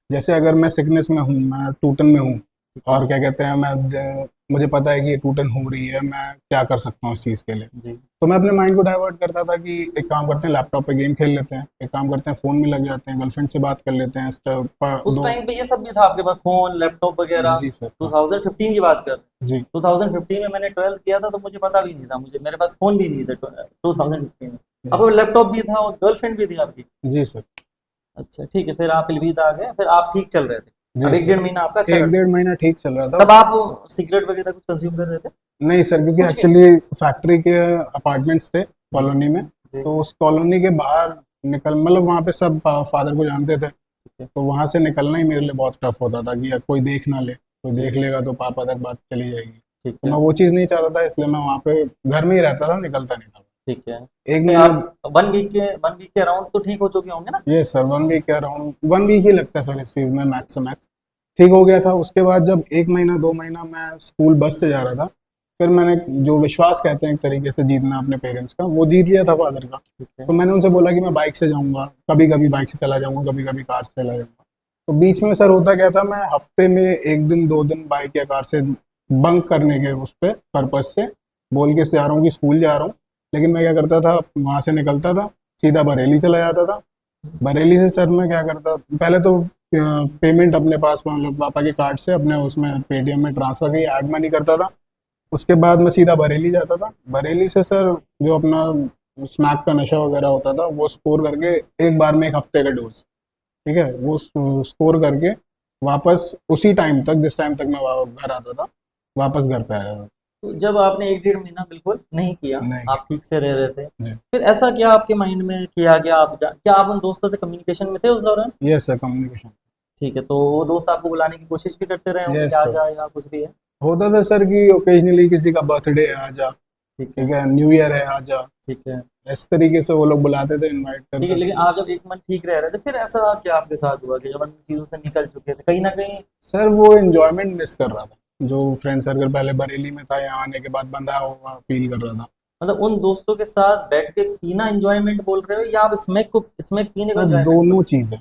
जैसे अगर मैं सिकनेस में हूँ, मैं टूटन में हूँ, ठीक है। और क्या कहते हैं मुझे पता है कि ये टूटन हो रही है, मैं क्या कर सकता हूँ इस चीज़ के लिए। जी। तो मैं अपने माइंड को डाइवर्ट करता था कि एक काम करते हैं लैपटॉप पे गेम खेल लेते हैं, एक काम करते हैं फ़ोन में लग जाते हैं, गर्लफ्रेंड से बात कर लेते हैं उस दो। टाइम पे ये सब भी था आपके पास, फोन लैपटॉप वगैरह? जी सर हाँ। 2015 की बात कर, जी। 2015 में मैंने 12th किया था तो मुझे पता भी नहीं था, मुझे मेरे पास फोन भी नहीं था 2015 में। जी। आपको लैपटॉप भी था और गर्लफ्रेंड भी थी आपकी? जी सर। अच्छा ठीक है, फिर आप इलवीद आ गए, फिर आप ठीक चल रहे थे, अब जी एक सर। 1.5 महीना आपका अच्छा एक चल डेढ़ रहा महीना ठीक चल रहा था, था तब आप सिगरेट वगैरह कुछ कंज्यूम कर रहे थे? नहीं सर, क्योंकि कुछ भी? एक्चुअली फैक्ट्री के अपार्टमेंट्स थे जी। कॉलोनी में। जी। तो उस कॉलोनी के बाहर निकल मतलब वहाँ पे सब फादर को जानते थे, ठीक है। तो वहाँ से निकलना ही मेरे लिए बहुत टफ होता था कि कोई देख ना ले, कोई जी। देख लेगा तो पापा तक बात चली जाएगी। ठीक तो है। मैं वो चीज़ नहीं चाहता था, इसलिए मैं वहाँ पे घर में ही रहता था, निकलता नहीं था। ठीक है। एक फिर महीना। आप 1 वीक के अराउंड तो ठीक हो चुके होंगे ना? ये सर 1 वीक के अराउंड 1 वीक ही लगता है सर इस चीज़ में, मैक्स से मैक्स ठीक हो गया था। उसके बाद जब 1 महीना 2 महीना मैं स्कूल बस से जा रहा था, फिर मैंने जो विश्वास कहते हैं एक तरीके से जीतना अपने पेरेंट्स का, वो जीत लिया था फादर का। ठीक है। तो मैंने उनसे बोला कि मैं बाइक से जाऊँगा, कभी कभी बाइक से चला जाऊँगा, कभी कभी कार से चला जाऊँगा। तो बीच में सर होता क्या था, मैं हफ्ते में 1 दिन 2 दिन बाइक या कार से बंक करने के उस पर पर्पज से बोल के जा रहा हूँ कि स्कूल जा रहा हूँ, लेकिन मैं क्या करता था वहाँ से निकलता था सीधा बरेली चला जाता था। बरेली से सर मैं क्या करता, पहले तो पेमेंट अपने पास मतलब पापा के कार्ड से अपने उसमें पेटीएम में ट्रांसफर की ऐड मनी करता था। उसके बाद मैं सीधा बरेली जाता था। बरेली से सर जो अपना स्मैक का नशा वगैरह होता था वो स्कोर करके एक बार में 1 हफ्ते का डोज, ठीक है, वो स्कोर करके वापस उसी टाइम तक जिस टाइम तक मैं घर आता था वापस घर पे आ जाता था। तो जब आपने 1 1.5 महीना बिल्कुल नहीं किया, नहीं आप ठीक से रह रहे थे, जी। फिर ऐसा क्या आपके माइंड में किया गया, क्या आप उन दोस्तों से कम्युनिकेशन में थे उस दौरान? Yes sir, communication. ठीक है, तो वो दोस्त आपको बुलाने की कोशिश भी करते रहे होंगे कि यस आ सर। जा या कुछ भी है? होता था सर कि ओकेजनली किसी का बर्थडे है आ जा, ठीक है। ठीक है, न्यू ईयर है आ जा, ठीक है। इस तरीके से वो लोग बुलाते थे, इनवाइट ठीक है, करते थे। लेकिन आप जब 1 मंथ ठीक रह रहे थे फिर ऐसा क्या आपके साथ हुआ कि जब उन चीज़ों से निकल चुके थे कहीं ना कहीं? सर वो एंजॉयमेंट मिस कर रहा था जो फ्रेंड सर्कल पहले बरेली में था, यहाँ आने के बाद बंधा हुआ फील कर रहा था। मतलब उन दोस्तों के साथ बैठ के पीना एंजॉयमेंट बोल रहे हो या आप स्मैक पीने को सर एंजॉयमेंट बोल दोनों रहे चीज़ें,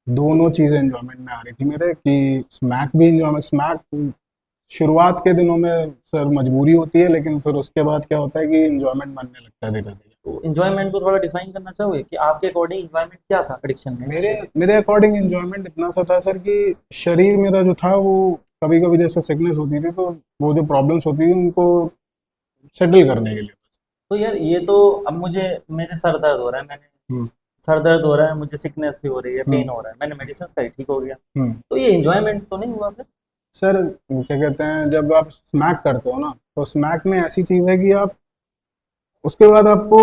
दोनों चीज़ें एंजॉयमेंट में आ रही थी मेरे कि स्मैक भी एंजॉयमेंट, स्मैक शुरुआत के दिनों में सर मजबूरी होती है, लेकिन फिर उसके बाद क्या होता है कि एंजॉयमेंट बनने लगता है धीरे धीरे। हो? तो एंजॉयमेंट को थोड़ा डिफाइन करना चाहोगे कि आपके अकॉर्डिंग एंजॉयमेंट क्या था एडिक्शन में, मेरे नशे में? मेरे अकॉर्डिंग एंजॉयमेंट इतना सा था सर कि शरीर मेरा जो था वो कभी कभी जैसे सिकनेस होती थी तो वो जो प्रॉब्लम्स होती थी उनको सेटल करने के लिए। तो यार ये तो, अब मुझे मेरे सर दर्द हो रहा है, मैंने हम्म। सर दर्द हो रहा है, मुझे सिकनेस भी हो रही है, पेन हम्म। हो रहा है, मैंने मेडिसिन का ही ठीक हो गया, हम्म। तो ये एंजॉयमेंट तो नहीं हुआ फिर? सर क्या कहते हैं जब आप स्मैक करते हो ना, तो स्मैक में ऐसी चीज़ है कि आप उसके बाद आपको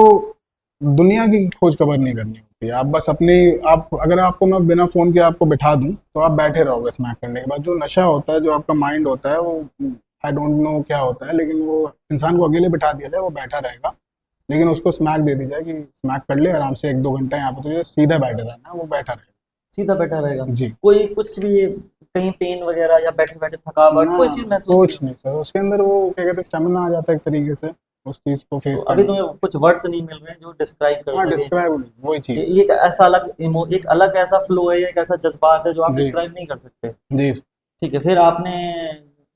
दुनिया की खोज खबर नहीं करनी होती। सकती है। आप बस अपनी, आप अगर आपको मैं बिना फ़ोन के आपको बिठा दूँ, तो आप बैठे रहोगे स्मैक करने के बाद। जो नशा होता है, जो आपका माइंड होता है, वो आई डोंट नो क्या होता है, लेकिन वो इंसान को अकेले बिठा दिया जाए, वो बैठा रहेगा। लेकिन उसको स्मैक दे दी जाए कि स्मैक कर ले आराम से 1-2 घंटा यहाँ पे तुझे सीधा बैठे रहना है, वो बैठा रहेगा। सीधा बैठा रहेगा। जी। कोई कुछ भी कहीं पेन वगैरह या बैठे बैठे थकावट ना, कोई चीज महसूस नहीं कुछ होगी। नहीं सर, उसके अंदर वो क्या कहते हैं, स्टेमिना आ जाता है एक तरीके से उस चीज़ को तो फेस अभी करने तुम्हें कुछ वर्ड्स नहीं मिल रहे हैं जो डिस्क्राइब कर का। हाँ, सके। डिस्क्राइब वही चीज़। ये एक ऐसा अलग एक अलग ऐसा फ्लो है, एक ऐसा जज्बात है जो आप जी, डिस्क्राइब नहीं कर सकते। जी, ठीक है, फिर आपने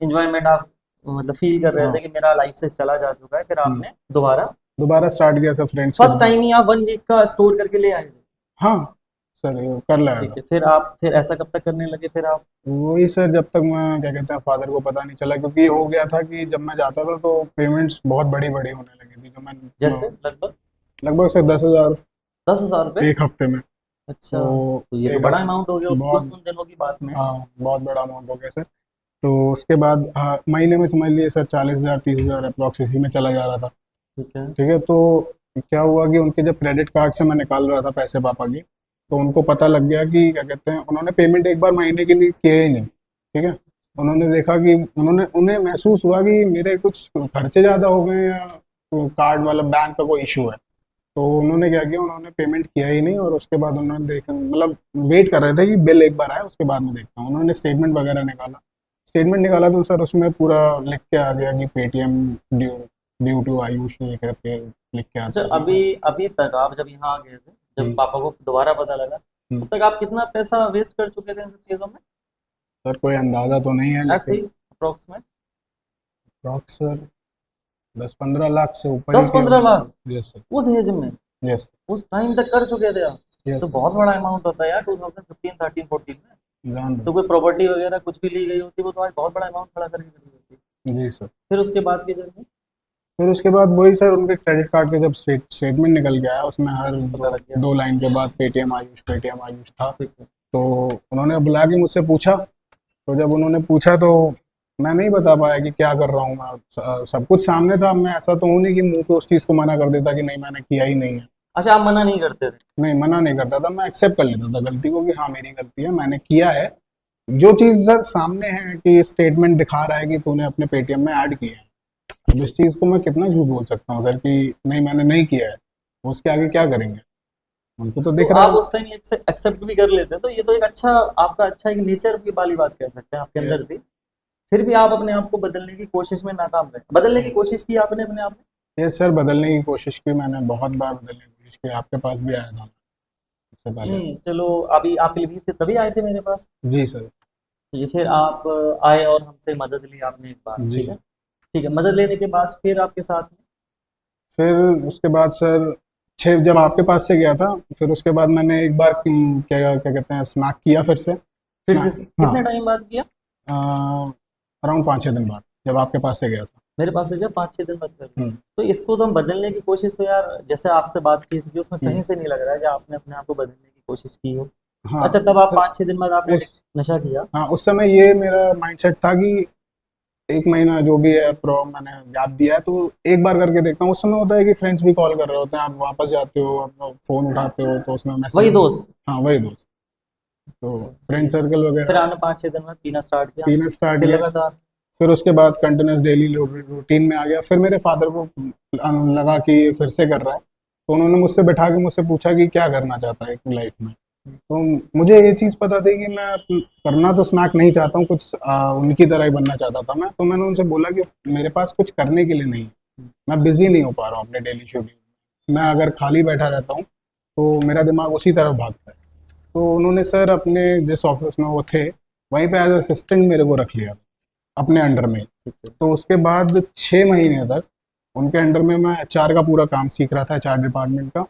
इंजॉयमेंट आप मतलब फील कर रहे थे हाँ। कि मेरा लाइफ से चला जा चुका है, फिर हुँ। आपने दोबारा दोबारा स्टार्ट किया सब फ्रेंड्स के फर्स्ट साथ। टाइम ही आप 1 वीक का स्टोर करके ले आए थे। हाँ, सर ये कर लाया ठीक था। है, फिर आप फिर ऐसा कब तक करने लगे फिर आप? वही सर, जब तक मैं क्या कहते हैं फादर को पता नहीं चला, क्योंकि ये हो गया था कि जब मैं जाता था तो पेमेंट्स बहुत बड़ी-बड़ी होने लगी थी, जो मैं जैसे लगभग लगभग सर 10,000 10,000 रुपए? 1 हफ्ते में। अच्छा, तो तो ये तो 1 बड़ा हफ अमाउंट हो गया उन बहुत, दिनों की बात में। हाँ, बहुत बड़ा अमाउंट हो गया सर। तो उसके बाद महीने में समझ लिए सर 40,000 30,000 अप्रॉक्स इसी में चला जा रहा था। ठीक है। ठीक है, तो क्या हुआ कि उनके जब क्रेडिट कार्ड से मैं निकाल रहा था पैसे पापा के, तो उनको पता लग गया कि क्या कहते हैं, उन्होंने पेमेंट एक बार महीने के लिए किया ही नहीं। ठीक है, उन्होंने देखा कि उन्हें महसूस हुआ कि मेरे कुछ खर्चे ज़्यादा हो गए, या कार्ड मतलब बैंक का कोई इशू है। तो उन्होंने क्या किया, उन्होंने पेमेंट किया ही नहीं, और उसके बाद उन्होंने देखा, मतलब वेट कर रहे थे कि बिल एक बार आए उसके बाद में देखता हूँ। उन्होंने स्टेटमेंट वगैरह निकाला, स्टेटमेंट निकाला तो सर उसमें पूरा लिख के आ गया कि Paytm due due to Ayush, ये करके लिख के अच्छा, आता है। अभी अभी तक आप जब यहाँ आ गए थे, जब हम्म, पापा को दोबारा पता लगा, हम्म। तब तक आप कितना पैसा वेस्ट कर चुके थे इन सब चीजों में? सर कोई अंदाजा तो नहीं है, ऐसे ही लेकिन अप्रोक्सीमेट अप्रॉक्स सर 10-15 लाख से ऊपर ही दस किया पंद्रह होगा। Lakh yes sir. उस एज में, यस। उस टाइम तक कर चुके थे आप? यस तो सर। बहुत बड़ा अमाउंट होता है यार, 2015 13 14 में। जान रहे तो कोई प्रॉपर्टी वगैरह कुछ भी ली गई होती, वो तो आज बहुत बड़ा अमाउंट खड़ा करके करी होती। हो। जी सर। फिर उसके बाद की जर्नी फिर उसके बाद वही सर, उनके क्रेडिट कार्ड के जब स्टेटमेंट निकल के आया, उसमें हर पता दो लग गया। दो लाइन के बाद पेटीएम आयुष था। ठीक है। तो उन्होंने बुला के मुझसे पूछा, तो जब उन्होंने पूछा तो मैं नहीं बता पाया कि क्या कर रहा हूँ मैं। सब कुछ सामने था, मैं ऐसा तो हूँ नहीं कि मुंह पे उस चीज़ को मना कर देता कि नहीं मैंने किया ही नहीं है। अच्छा, आप मना नहीं करते थे? नहीं, मना नहीं करता था, मैं एक्सेप्ट कर लेता था गलती को कि हाँ मेरी गलती है, मैंने किया है। जो चीज़ सर सामने है कि स्टेटमेंट दिखा रहा है कि तूने अपने पेटीएम में ऐड किया है, अब इस चीज़ को मैं कितना झूठ बोल सकता हूँ सर कि नहीं मैंने नहीं किया है। उसके आगे क्या करेंगे, उनको तो तो दिख रहा आप है। उस टाइम एक्सेप्ट भी कर लेते, तो ये तो एक अच्छा, आपका अच्छा एक नेचर की वाली बात कह सकते हैं आपके ये अंदर थी। फिर भी आप अपने आप को बदलने की कोशिश में नाकाम रहे। बदलने की कोशिश की आपने अपने आप में? ये सर बदलने की कोशिश की मैंने, बहुत बार बदलने की कोशिश की, आपके पास भी आया था मैं इससे पहले। नहीं चलो, अभी आप भी थे तभी आए थे मेरे पास। जी सर। ये फिर आप आए और हमसे मदद ली आपने एक बार, जी। ठीक है। ठीक है, मदद लेने के बाद फिर आपके साथ में फिर उसके बाद सर, जब आपके पास से गया था, फिर उसके बाद मैंने एक बार क्या क्या कहते हैं स्मैक किया फिर से। फिर स्मैक, से हाँ, कितने टाइम बाद किया? अराउंड 5-6 दिन बाद जब आपके पास से गया था। मेरे पास से जब 5 6 दिन बाद कर लिया। हम्म, तो इसको तो हम बदलने की कोशिश, तो यार जैसे आपसे बात की थी उसमें हम्म, कहीं से नहीं लग रहा है कि आपने अपने आप को बदलने की कोशिश की हो। हाँ अच्छा, तब आप सर, 5 6 दिन बाद आपने उस नशा किया। हाँ उस समय ये मेरा माइंडसेट था कि 1 महीना जो भी है प्रो मैंने गैप दिया है, तो एक बार करके देखता हूँ। उस समय होता है कि फ्रेंड्स भी कॉल कर रहे होते हैं, आप वापस जाते हो, आप फोन उठाते हो, तो उसमें वही मैसेज। दोस्त? हाँ वही दोस्त। तो अच्छा, फ्रेंड ठीक है। सर्कल फिर वगैरह आपने 5 6 दिन बाद पीना स्टार्ट किया? पीना स्टार्ट फिर किया। लगातार? फिर उसके बाद कंटिन्यूस डेली रूटीन में आ गया। फिर मेरे फादर को लगा कि ये फिर से कर रहा है, तो उन्होंने मुझसे बैठा के मुझसे पूछा कि क्या करना चाहता है लाइफ में। तो मुझे ये चीज़ पता थी कि मैं करना तो स्मैक नहीं चाहता हूँ, कुछ उनकी तरह ही बनना चाहता था मैं। तो मैंने उनसे बोला कि मेरे पास कुछ करने के लिए नहीं है, मैं बिजी नहीं हो पा रहा हूँ अपने डेली शेड्यूल। मैं अगर खाली बैठा रहता हूँ तो मेरा दिमाग उसी तरफ भागता है। तो उन्होंने सर अपने जिस ऑफिस में वो थे, वहीं पे एज असिस्टेंट मेरे को रख लिया था अपने अंडर में। ठीक है। तो उसके बाद 6 महीने तक उनके अंडर में मैं एचआर का पूरा काम सीख रहा था, एचआर डिपार्टमेंट का।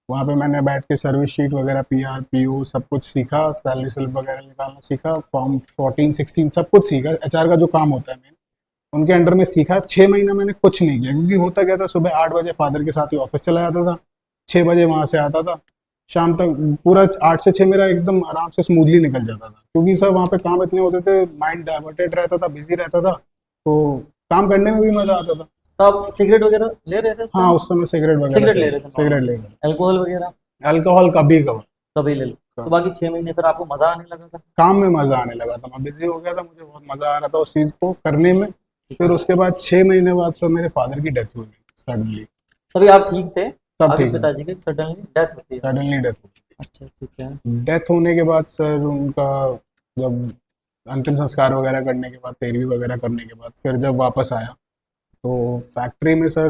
वहाँ पे मैंने बैठ के सर्विस शीट वगैरह, पीआर पीओ सब कुछ सीखा, सैलरी स्लिप वगैरह निकालना सीखा, फॉर्म 14 16 सब कुछ सीखा, एचआर का जो काम होता है मेन उनके अंडर में सीखा। 6 महीना मैंने कुछ नहीं किया, क्योंकि होता क्या था, सुबह 8 बजे फादर के साथ ही ऑफिस चला जाता था, 6 बजे वहाँ से आता था, शाम तक पूरा 8 से 6 मेरा एकदम आराम से स्मूथली निकल जाता था। क्योंकि सर वहाँ पे काम इतने होते थे, माइंड डाइवर्टेड रहता था, बिजी रहता था, तो काम करने में भी मजा आता था। तो आप सिगरेट वगैरह ले रहे थे उस हाँ टाइम? उस समय सिगरेट वगैरह सिगरेट ले चल रहे थे सिगरेट नॉर्मल? ले रहे थे। अल्कोहल वगैरह? अल्कोहल कभी कभार। कभी ले लो, तो बाकी 6 महीने फिर आपको मजा आने लगा था? काम में मजा आने लगा था, मैं बिजी हो गया था, मुझे बहुत मजा आ रहा था उस चीज को करने में। ठीक फिर है। उसके बाद 6 महीने बाद सर मेरे फादर की डेथ हो गई सडनली। तभी आप ठीक थे? सब आपके ठीक है, पिताजी की सडनली डेथ होती है? सडनली डेथ हो अच्छा, ठीक है। गई। डेथ होने के बाद सर उनका जब अंतिम संस्कार वगैरह करने के बाद, तेरहवीं वगैरह करने के बाद, फिर जब वापस आया तो फैक्ट्री में सर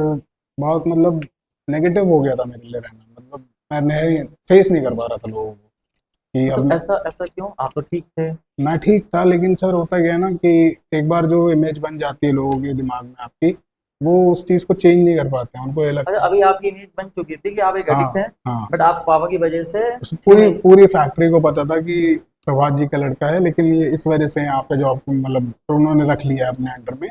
बहुत मतलब नेगेटिव हो गया था मेरे लिए रहना। मतलब मैं नहीं फेस नहीं कर पा रहा था लोगों को कि तो अब ऐसा ऐसा क्यों? आप तो ठीक थे। मैं ठीक था, लेकिन सर होता क्या है ना कि एक बार जो इमेज बन जाती है लोगों के दिमाग में आपकी, वो उस चीज़ को चेंज नहीं कर पाते हैं, उनको ये अच्छा, लगता है। अभी आपकी इमेज बन चुकी थी कि आप एक हाँ एडिक्ट हैं, हाँ। बट आप पापा की वजह से छह पूरी महीने पूरी फैक्ट्री को पता था कि प्रभात जी का लड़का है, लेकिन ये इस वजह से यहाँ पे जॉब मतलब उन्होंने रख लिया है अपने अंडर में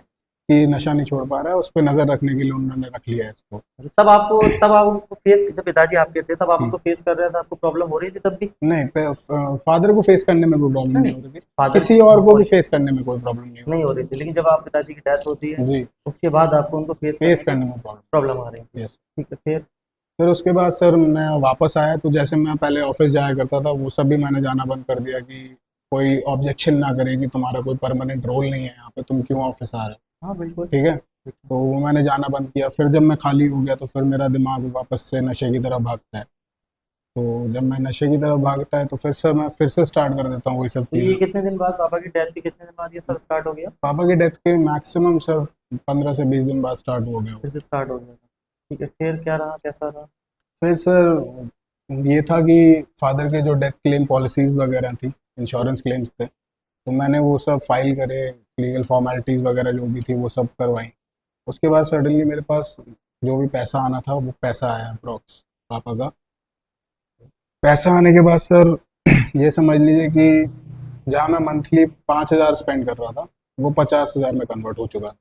कि नशा नहीं छोड़ पा रहा है, उस पर नजर रखने के लिए उन्होंने रख लिया है इसको। तब आप उनको फेस, जब पिताजी आपके थे तब आप हम्म। उनको फेस कर रहे थे, आपको प्रॉब्लम हो रही थी तब भी? नहीं, फादर को फेस करने में कोई प्रॉब्लम नहीं नहीं नहीं, हो रही थी, फादर, किसी और हाँ को भी सॉरी, फेस करने में कोई प्रॉब्लम नहीं हो नहीं हो रही रही थी, लेकिन जब आप पिताजी की डेथ होती है थी जी। उसके बाद आपको उनको फेस फेस करने की करने में प्रॉब्लम। प्रॉब्लम आ रही थी। यस। ठीक है, फिर? फिर उसके बाद सर मैं वापस आया, तो जैसे मैं पहले ऑफिस जाया करता था वो सब भी मैंने जाना बंद कर दिया कि कोई ऑब्जेक्शन ना करे कि तुम्हारा कोई परमानेंट रोल नहीं है यहाँ पे, तुम क्यों ऑफिस आ रहे हो। हाँ बिल्कुल। ठीक है। तो वो मैंने जाना बंद किया। फिर जब मैं खाली हो गया तो फिर मेरा दिमाग वापस से नशे की तरफ भागता है। तो जब मैं नशे की तरफ भागता है तो फिर सर मैं फिर से स्टार्ट कर देता हूँ वही सब तो ये चीज़ें। कितने दिन बाद, पापा की डेथ के कितने दिन बाद ये सब स्टार्ट हो गया? पापा की डेथ के मैक्सिमम सर 15 से 20 दिन बाद स्टार्ट हो गया। फिर से स्टार्ट हो गया था? ठीक है, फिर क्या रहा, कैसा रहा? फिर सर ये था कि फादर के जो डेथ क्लेम पॉलिसीज वगैरह थी, इंश्योरेंस क्लेम्स थे, तो मैंने वो सब फाइल करे, लीगल फॉर्मेलिटीज़ वगैरह जो भी थी वो सब करवाई। उसके बाद सडनली मेरे पास जो भी पैसा आना था वो पैसा आया अप्रॉक्स पापा का। पैसा आने के बाद सर ये समझ लीजिए कि जहाँ मैं मंथली 5,000 स्पेंड कर रहा था वो 50,000 में कन्वर्ट हो चुका था।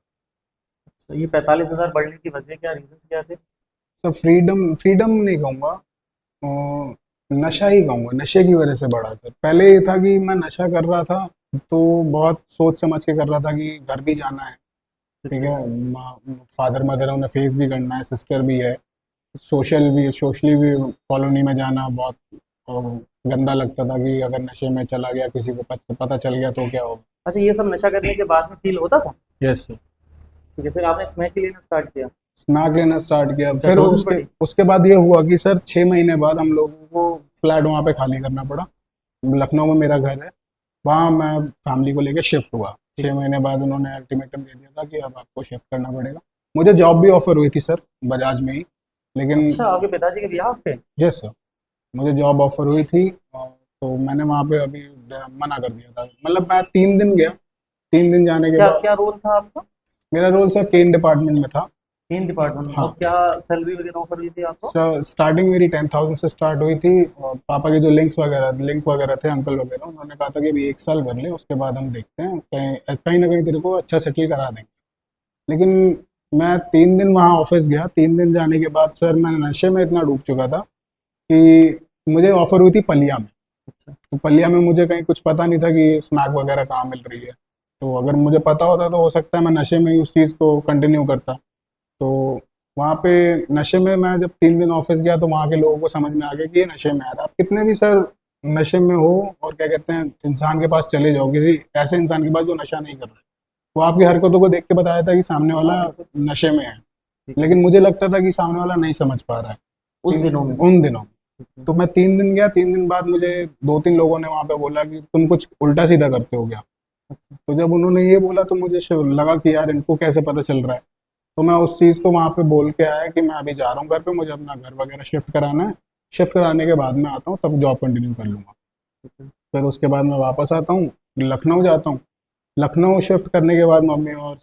तो ये 45,000 बढ़ने की वजह क्या, रीजन क्या थे? तो फ्रीडम फ्रीडम नहीं कहूँगा, अ, नशा ही कहूँगा, नशे की वजह से बढ़ा सर। पहले ये था कि मैं नशा कर रहा था तो बहुत सोच समझ के कर रहा था कि घर भी जाना है, ठीक है, फादर मदर है, उन्हें फेस भी करना है, सिस्टर भी है, सोशली भी कॉलोनी में जाना बहुत अ, गंदा लगता था कि अगर नशे में चला गया किसी को पता चल गया तो क्या होगा। अच्छा, ये सब नशा करने के बाद में फील होता था? Yes sir. ठीक है, फिर आपने स्मैक ही लेना स्टार्ट किया? स्मैक लेना स्टार्ट किया। अच्छा, फिर डोजेस उसके बढ़ी? उसके बाद ये हुआ कि सर 6 महीने बाद हम लोगों को फ्लैट वहाँ पे खाली करना पड़ा। लखनऊ में मेरा घर है, वहाँ मैं फैमिली को लेके शिफ्ट हुआ। ठीक। 6 महीने बाद उन्होंने अल्टीमेटम दे दिया था कि अब आपको शिफ्ट करना पड़ेगा। मुझे जॉब भी ऑफर हुई थी सर, बजाज में ही, लेकिन अच्छा, आपके पिताजी के ब्याह पे? यस सर, मुझे जॉब ऑफर हुई थी। तो मैंने वहाँ पे अभी मना कर दिया था। मतलब मैं 3 दिन गया, 3 दिन जाने के क्या बाद क्या रोल था आपका? मेरा रोल सर केन डिपार्टमेंट में था। तीन डिपार्टमेंट में, और हाँ क्या सैलरी वगैरह ऑफर हुई थी आपको? सर, स्टार्टिंग मेरी 10,000 से स्टार्ट हुई थी, और पापा के जो लिंक वगैरह थे, अंकल वगैरह, उन्होंने कहा था कि अभी 1 साल कर ले, उसके बाद हम देखते हैं, कहीं कहीं ना कहीं तेरे को अच्छा सेटल करा देंगे। लेकिन मैं 3 दिन वहाँ ऑफिस गया। 3 दिन जाने के बाद सर मैं नशे में इतना डूब चुका था कि मुझे ऑफर हुई थी पलिया में। अच्छा। तो पलिया में मुझे कहीं कुछ पता नहीं था कि स्मैक वगैरह कहाँ मिल रही है। तो अगर मुझे पता होता तो हो सकता है मैं नशे में ही उस चीज़ को कंटिन्यू करता। तो वहाँ पे नशे में मैं जब 3 दिन ऑफिस गया तो वहाँ के लोगों को समझ में आ गया कि ये नशे में आ रहा है। आप कितने भी सर नशे में हो और क्या कहते हैं इंसान के पास चले जाओ, किसी ऐसे इंसान के पास जो नशा नहीं कर रहा है, वो आपकी हरकतों को देख के बताया था कि सामने हाँ वाला बिल्कुल। नशे में है। ठीक है। लेकिन मुझे लगता था कि सामने वाला नहीं समझ पा रहा है उस कि दिनों में? उन दिनों। ठीक है। तो मैं 3 दिन गया, 3 दिन बाद मुझे 2-3 लोगों ने वहाँ पे बोला कि तुम कुछ उल्टा सीधा करते हो क्या। अच्छा। तो जब उन्होंने ये बोला तो मुझे लगा कि यार इनको कैसे पता चल रहा है। तो मैं उस चीज़ को वहाँ पे बोल के आया कि मैं अभी जा रहा हूँ घर पे, मुझे अपना घर वगैरह शिफ्ट कराना है, शिफ्ट कराने के बाद मैं आता हूँ, तब जॉब कंटिन्यू कर लूँगा। ठीक है। फिर उसके बाद मैं वापस आता हूँ, लखनऊ जाता हूँ। लखनऊ शिफ्ट करने के बाद मम्मी और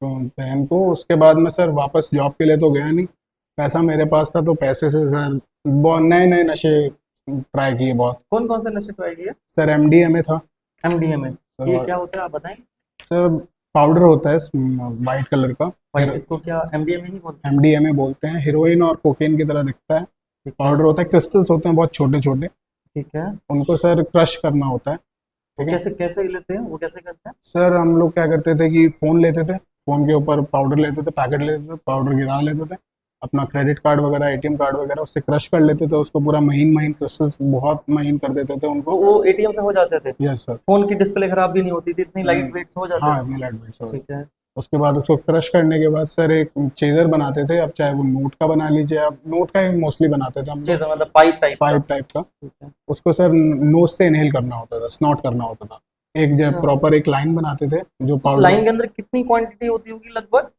बहन को, उसके बाद मैं सर वापस जॉब के लिए तो गया नहीं। पैसा मेरे पास था तो पैसे से सर बहुत नए नए नशे ट्राई किए बहुत। कौन कौन से नशे ट्राई किए? सर एमडीएमए था। एमडीएमए? ये और क्या होता है, आप बताएं? सर पाउडर होता है वाइट कलर का। भाई, इसको क्या एमडीएमए ही बोलते हैं? एमडीएमए बोलते हैं। हीरोइन और कोकेन की तरह दिखता है। ठीक है। पाउडर होता है, क्रिस्टल्स होते हैं बहुत छोटे छोटे, ठीक है। उनको सर क्रश करना होता है। वो ठीक है। कैसे कैसे लेते हैं, वो कैसे करते हैं? सर हम लोग क्या करते थे कि फ़ोन लेते थे, फ़ोन के ऊपर पाउडर लेते थे, पैकेट लेते थे, पाउडर गिरा लेते थे, अपना क्रेडिट कार्ड वगैरह, एटीएम कार्ड वगैरह उससे क्रश कर लेते थे उसको, पूरा महीन महीन क्रिस्टल्स बहुत महीन कर देते थे उनको। वो एटीएम से हो जाते थे? Yes sir. फोन की डिस्प्ले खराब भी नहीं होती थी, इतनी लाइट वेट हो जाते हाँ, थे? इतनी लाइट वेट से हो ठीक है। उसके बाद उसको क्रश करने के बाद सर एक चेजर बनाते थे, अब चाहे वो नोट का बना लीजिए, आप नोट का ही मोस्टली बनाते थे हम लोग, चीज मतलब पाइप टाइप का? पाइप टाइप का। ठीक है। उसको सर नोज से इनहेल करना होता था, स्नॉट करना होता था। एक अच्छा। जब प्रॉपर एक लाइन बनाते थे जो उस पाउडर। लाइन के अंदर कितनी क्वांटिटी होती होगी लगभग?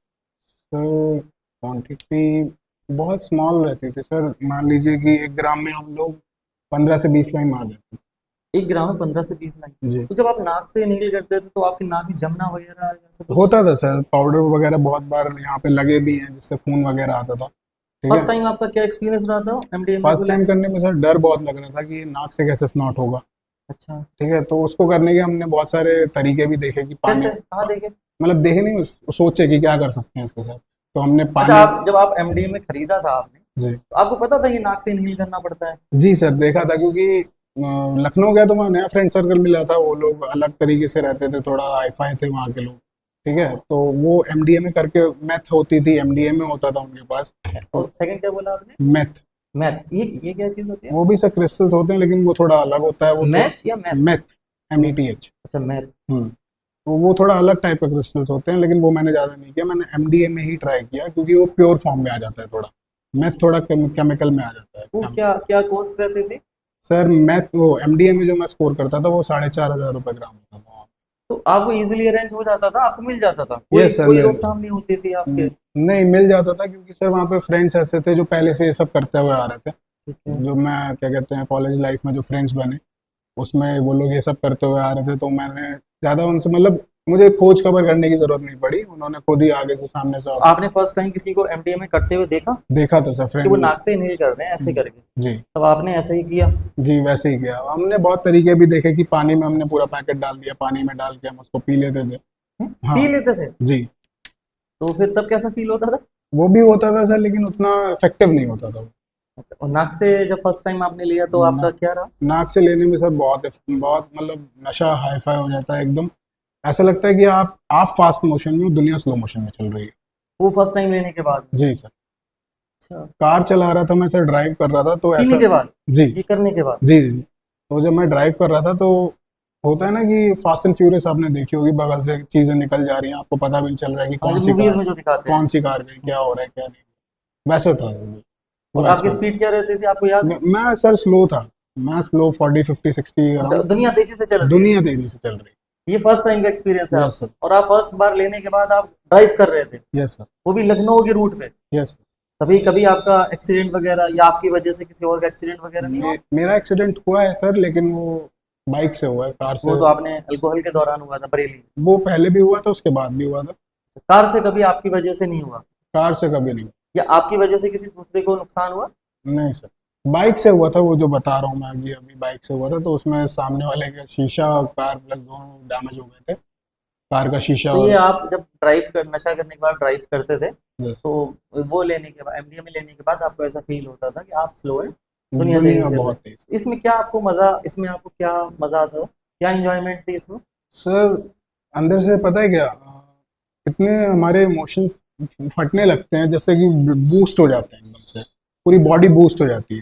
तो क्वांटिटी बहुत स्मॉल रहती थी सर, मान लीजिए कि 1 ग्राम में हम लोग 15 से 20 लाइन मार देते 1 ग्राम में 15 से 20 लाइन? थे जी। तो जब आप नाक से नील करते थे तो आपकी नाक में जमना वगैरह ऐसा कुछ? होता था सर, पाउडर वगैरह बहुत बार यहाँ पे लगे भी हैं जिससे खून वगैरह आता था। ठीक फर्स्ट है। टाइम आपका क्या एक्सपीरियंस रहा था एमडीएमए को फर्स्ट टाइम लेके? करने में सर डर बहुत लग रहा था कि ये नाक से कैसे स्नॉट होगा। अच्छा। ठीक है, तो उसको करने के हमने बहुत सारे तरीके भी देखे कि पानी, कैसे, कहाँ देखे? मतलब देखे नहीं, सोचे कि क्या कर सकते हैं इसके साथ, तो हमने अच्छा, पानी। आप जब आप एमडीएमए खरीदा था आपने, जी। तो आपको पता था कि नाक से इनहेल करना पड़ता है? जी सर, देखा था क्योंकि लखनऊ गया तो वहाँ नया फ्रेंड सर्कल मिला था, वो लोग अलग तरीके से रहते थे, थोड़ा हाईफाई थे वहाँ के लोग। ठीक है, तो वो एमडीएमए करके मैथ होती थी, एमडीएमए होता था उनके पास। और सेकंड क्या बोला आपने? मैथ। मैथ, ये क्या चीज होती है? वो भी सर क्रिस्टल्स होते हैं लेकिन वो थोड़ा अलग होता है, वो मैश या मैथ? Math, METH। अच्छा, मैथ। तो वो थोड़ा अलग टाइप का क्रिस्टल्स होते हैं, लेकिन वो मैंने ज़्यादा नहीं किया, मैंने एमडीएमए ही ट्राई किया क्योंकि वो प्योर फॉर्म में आ जाता है, थोड़ा मैथ थोड़ा केमिकल में आ जाता वो है। क्या क्या कॉस्ट रहती थी? सर मैथ वो एमडीएमए जो मैं स्कोर करता था वो 4,500 रुपये ग्राम होता था। तो आपको इजीली अरेंज हो जाता था, आपको मिल जाता था, कोई यस सर, कोई रोकथाम नहीं होती थी आपके? नहीं मिल जाता था क्योंकि सर वहाँ पे फ्रेंड्स ऐसे थे जो पहले से ये सब करते हुए आ रहे थे। ठीक है। जो मैं क्या कहते हैं कॉलेज लाइफ में जो फ्रेंड्स बने उसमें वो लोग ये सब करते हुए आ रहे थे, तो मैंने ज़्यादा उनसे मतलब मुझे खोज खबर करने की जरूरत नहीं पड़ी, उन्होंने खुद ही आगे से सामने से तो आपने फर्स्ट टाइम किसी को एमडीएमए करते हुए देखा देखा था सर कि वो फ्रेंड। नाक से इनहेल कर रहे हैं ऐसे करके? जी। तब आपने ऐसा ही किया? जी वैसे ही किया, हमने बहुत तरीके भी देखे कि पानी में हमने पूरा पैकेट डाल दिया, पानी में डाल के हम उसको पी लेते थे। हाँ पी लेते थे? जी। तो फिर तब कैसा फील होता था? वो भी होता था सर लेकिन उतना इफेक्टिव नहीं होता था। अच्छा, और नाक से जब फर्स्ट टाइम आपने लिया तो आपका ना, क्या रहा? नाक से लेने में सर बहुत बहुत मतलब नशा हाई फाई हो जाता है एकदम, ऐसा लगता है कि आप फास्ट मोशन में हो, दुनिया स्लो मोशन में चल रही है। वो फर्स्ट टाइम लेने के बाद? जी सर। अच्छा। कार चला रहा था मैं सर, ड्राइव कर रहा था तो पीने ऐसा। के बाद? जी ये करने के बाद? जी जी। तो जब मैं ड्राइव कर रहा था तो होता है ना कि फास्ट एंड फ्यूरियस आपने देखी होगी, बगल से चीजें निकल जा रही हैं, आपको पता भी नहीं चल रहा है कि हाँ, जो मूवीज में जो दिखाते हैं। कौन सी कार गई, क्या हो रहा है क्या नहीं, वैसे था और पूरा आपकी एक्सपीरियंस। स्पीड क्या रहती थी, आपको याद है? मैं सर स्लो था, मैं स्लो 40 50 60 अच्छा, अराउंड। दुनिया तेजी से चल रही है? दुनिया तेजी से चल रही ये फर्स्ट टाइम का एक्सपीरियंस है है। आप? Yes sir. और आप फर्स्ट बार लेने के बाद आप ड्राइव कर रहे थे, यस सर। वो भी लखनऊ के रूट पे? यस। तभी कभी आपका एक्सीडेंट वगैरह या आपकी वजह से किसी और का एक्सीडेंट वगैरह नहीं हुआ? मेरा एक्सीडेंट हुआ है सर लेकिन वो बाइक से हुआ है, कार से। वो तो आपने अल्कोहल के दौरान हुआ था बरेली में? वो पहले भी हुआ था, उसके बाद भी हुआ था। कार से कभी आपकी वजह से नहीं हुआ? कार से कभी नहीं। या आपकी वजह से किसी दूसरे को नुकसान हुआ? नहीं सर, बाइक से हुआ था, वो जो बता रहा हूँ मैं अभी अभी बाइक से हुआ था, तो उसमें सामने वाले का शीशा और कार प्लस दोनों डैमेज हो गए थे, कार का शीशा तो ये और। आप जब ड्राइव कर नशा करने के बाद ड्राइव करते थे, यस। तो वो लेने के बाद एमडीएमए लेने के बाद आपको ऐसा फील होता था कि आप स्लो है, दुनिया तेजी दुनिया से बहुत चल रही तेज। है? इसमें आपको क्या मजा आता, क्या इंजॉयमेंट थी इसमें? सर अंदर से पता है क्या, इतने हमारे इमोशंस फटने लगते हैं, जैसे कि बूस्ट हो जाते हैं एकदम से, पूरी बॉडी बूस्ट हो जाती है।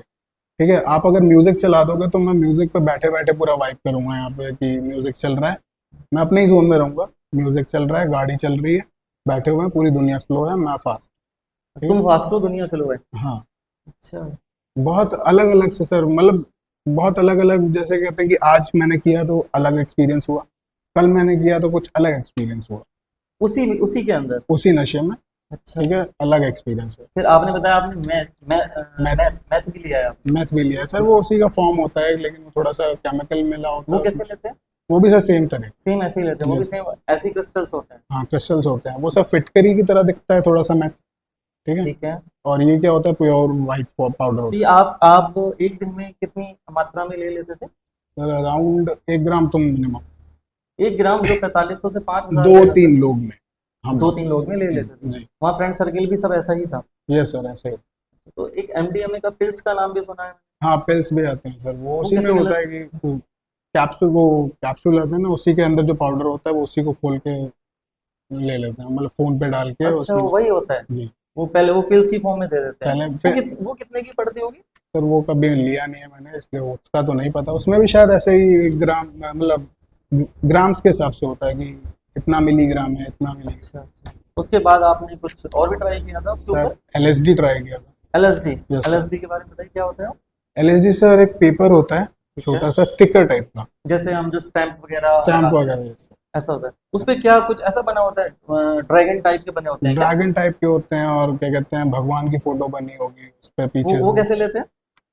ठीक है, आप अगर म्यूजिक चला दोगे तो मैं म्यूजिक पे बैठे बैठे पूरा वाइब करूंगा, यहाँ पे कि म्यूजिक चल रहा है, मैं अपने ही जोन में रहूंगा, म्यूजिक चल रहा है, गाड़ी चल रही है, बैठे हुए हैं, पूरी दुनिया स्लो है, मैं फास्ट। ठीक तुम है। फास्ट हो, दुनिया स्लो है? हाँ। अच्छा। बहुत अलग अलग से सर, मतलब बहुत अलग अलग, जैसे कहते हैं कि आज मैंने किया तो अलग एक्सपीरियंस हुआ, कल मैंने किया तो कुछ अलग एक्सपीरियंस हुआ, उसी के अंदर? उसी नशे में। अच्छा। ठीक है, अलग एक्सपीरियंस हुआ। फिर आपने बताया आपने मैथ। मैथ भी लिया है आपने? मैथ भी लिया है सर, वो उसी का फॉर्म होता है लेकिन वो थोड़ा सा केमिकल मिला होता वो है कैसे उसमें। लेते हैं? वो भी सर सेम तरह। सेम ऐसे ही लेते हैं, वो भी Yes. सेम ऐसे क्रिस्टल्स होते हैं? हाँ क्रिस्टल्स होते हैं, वो सब फिटकरी की तरह दिखता है थोड़ा सा मैथ। ठीक है। ठीक है। और ये क्या होता है, प्योर वाइट पाउडर तो होता ये आप एक दिन में कितनी मात्रा में ले लेते थे? है सर, अराउंड 1 ग्राम तो मिनिमम। 1 ग्राम जो 4500 से 5000 दो का तीन लोग में हम दो लोग। तीन लोग में ले लेते थे? जी। वहाँ फ्रेंड सर्किल भी सब ऐसा ही था? ये सर ऐसे ही। तो एक एमडीएमए का पिल्स का नाम भी सुना है? हाँ पिल्स भी आते हैं सर, वो उसी में कैसे होता है कि कैप्सूल, वो कैप्सूल आते हैं ना, उसी के अंदर जो पाउडर होता है वो उसी को खोल के ले लेते हैं, मतलब फोन पे डाल के अच्छा, उसी। वो वही होता है? जी। वो पहले वो पिल्स की फॉर्म में दे देते हैं। पहले वो फिर वो कितने की पड़ती होगी? सर वो कभी लिया नहीं है मैंने, इसलिए उसका तो नहीं पता। उसमें भी शायद ऐसे ही ग्राम, मतलब ग्राम्स के हिसाब से होता है कि इतना मिलीग्राम है, इतना मिलीग्राम। अच्छा अच्छा। उसके बाद आपने कुछ और भी ट्राई किया था उसके सर ऊपर? एलएसडी ट्राई किया था। एलएसडी। Yes sir. एलएसडी के बारे में बताइए क्या होता है वो? एलएसडी सर एक पेपर होता है, ठीक है। छोटा सा स्टिकर टाइप का, जैसे हम जो स्टैंप वगैरह स्टैम्प लगाते हैं, वगैरह जैसे। ऐसा होता है? उस पे क्या कुछ ऐसा बना होता है, ड्रैगन टाइप के बने होते हैं क्या? ड्रैगन टाइप के होते हैं, और क्या कहते हैं, भगवान की फोटो बनी होगी उस पर पीछे वो से। कैसे लेते हैं?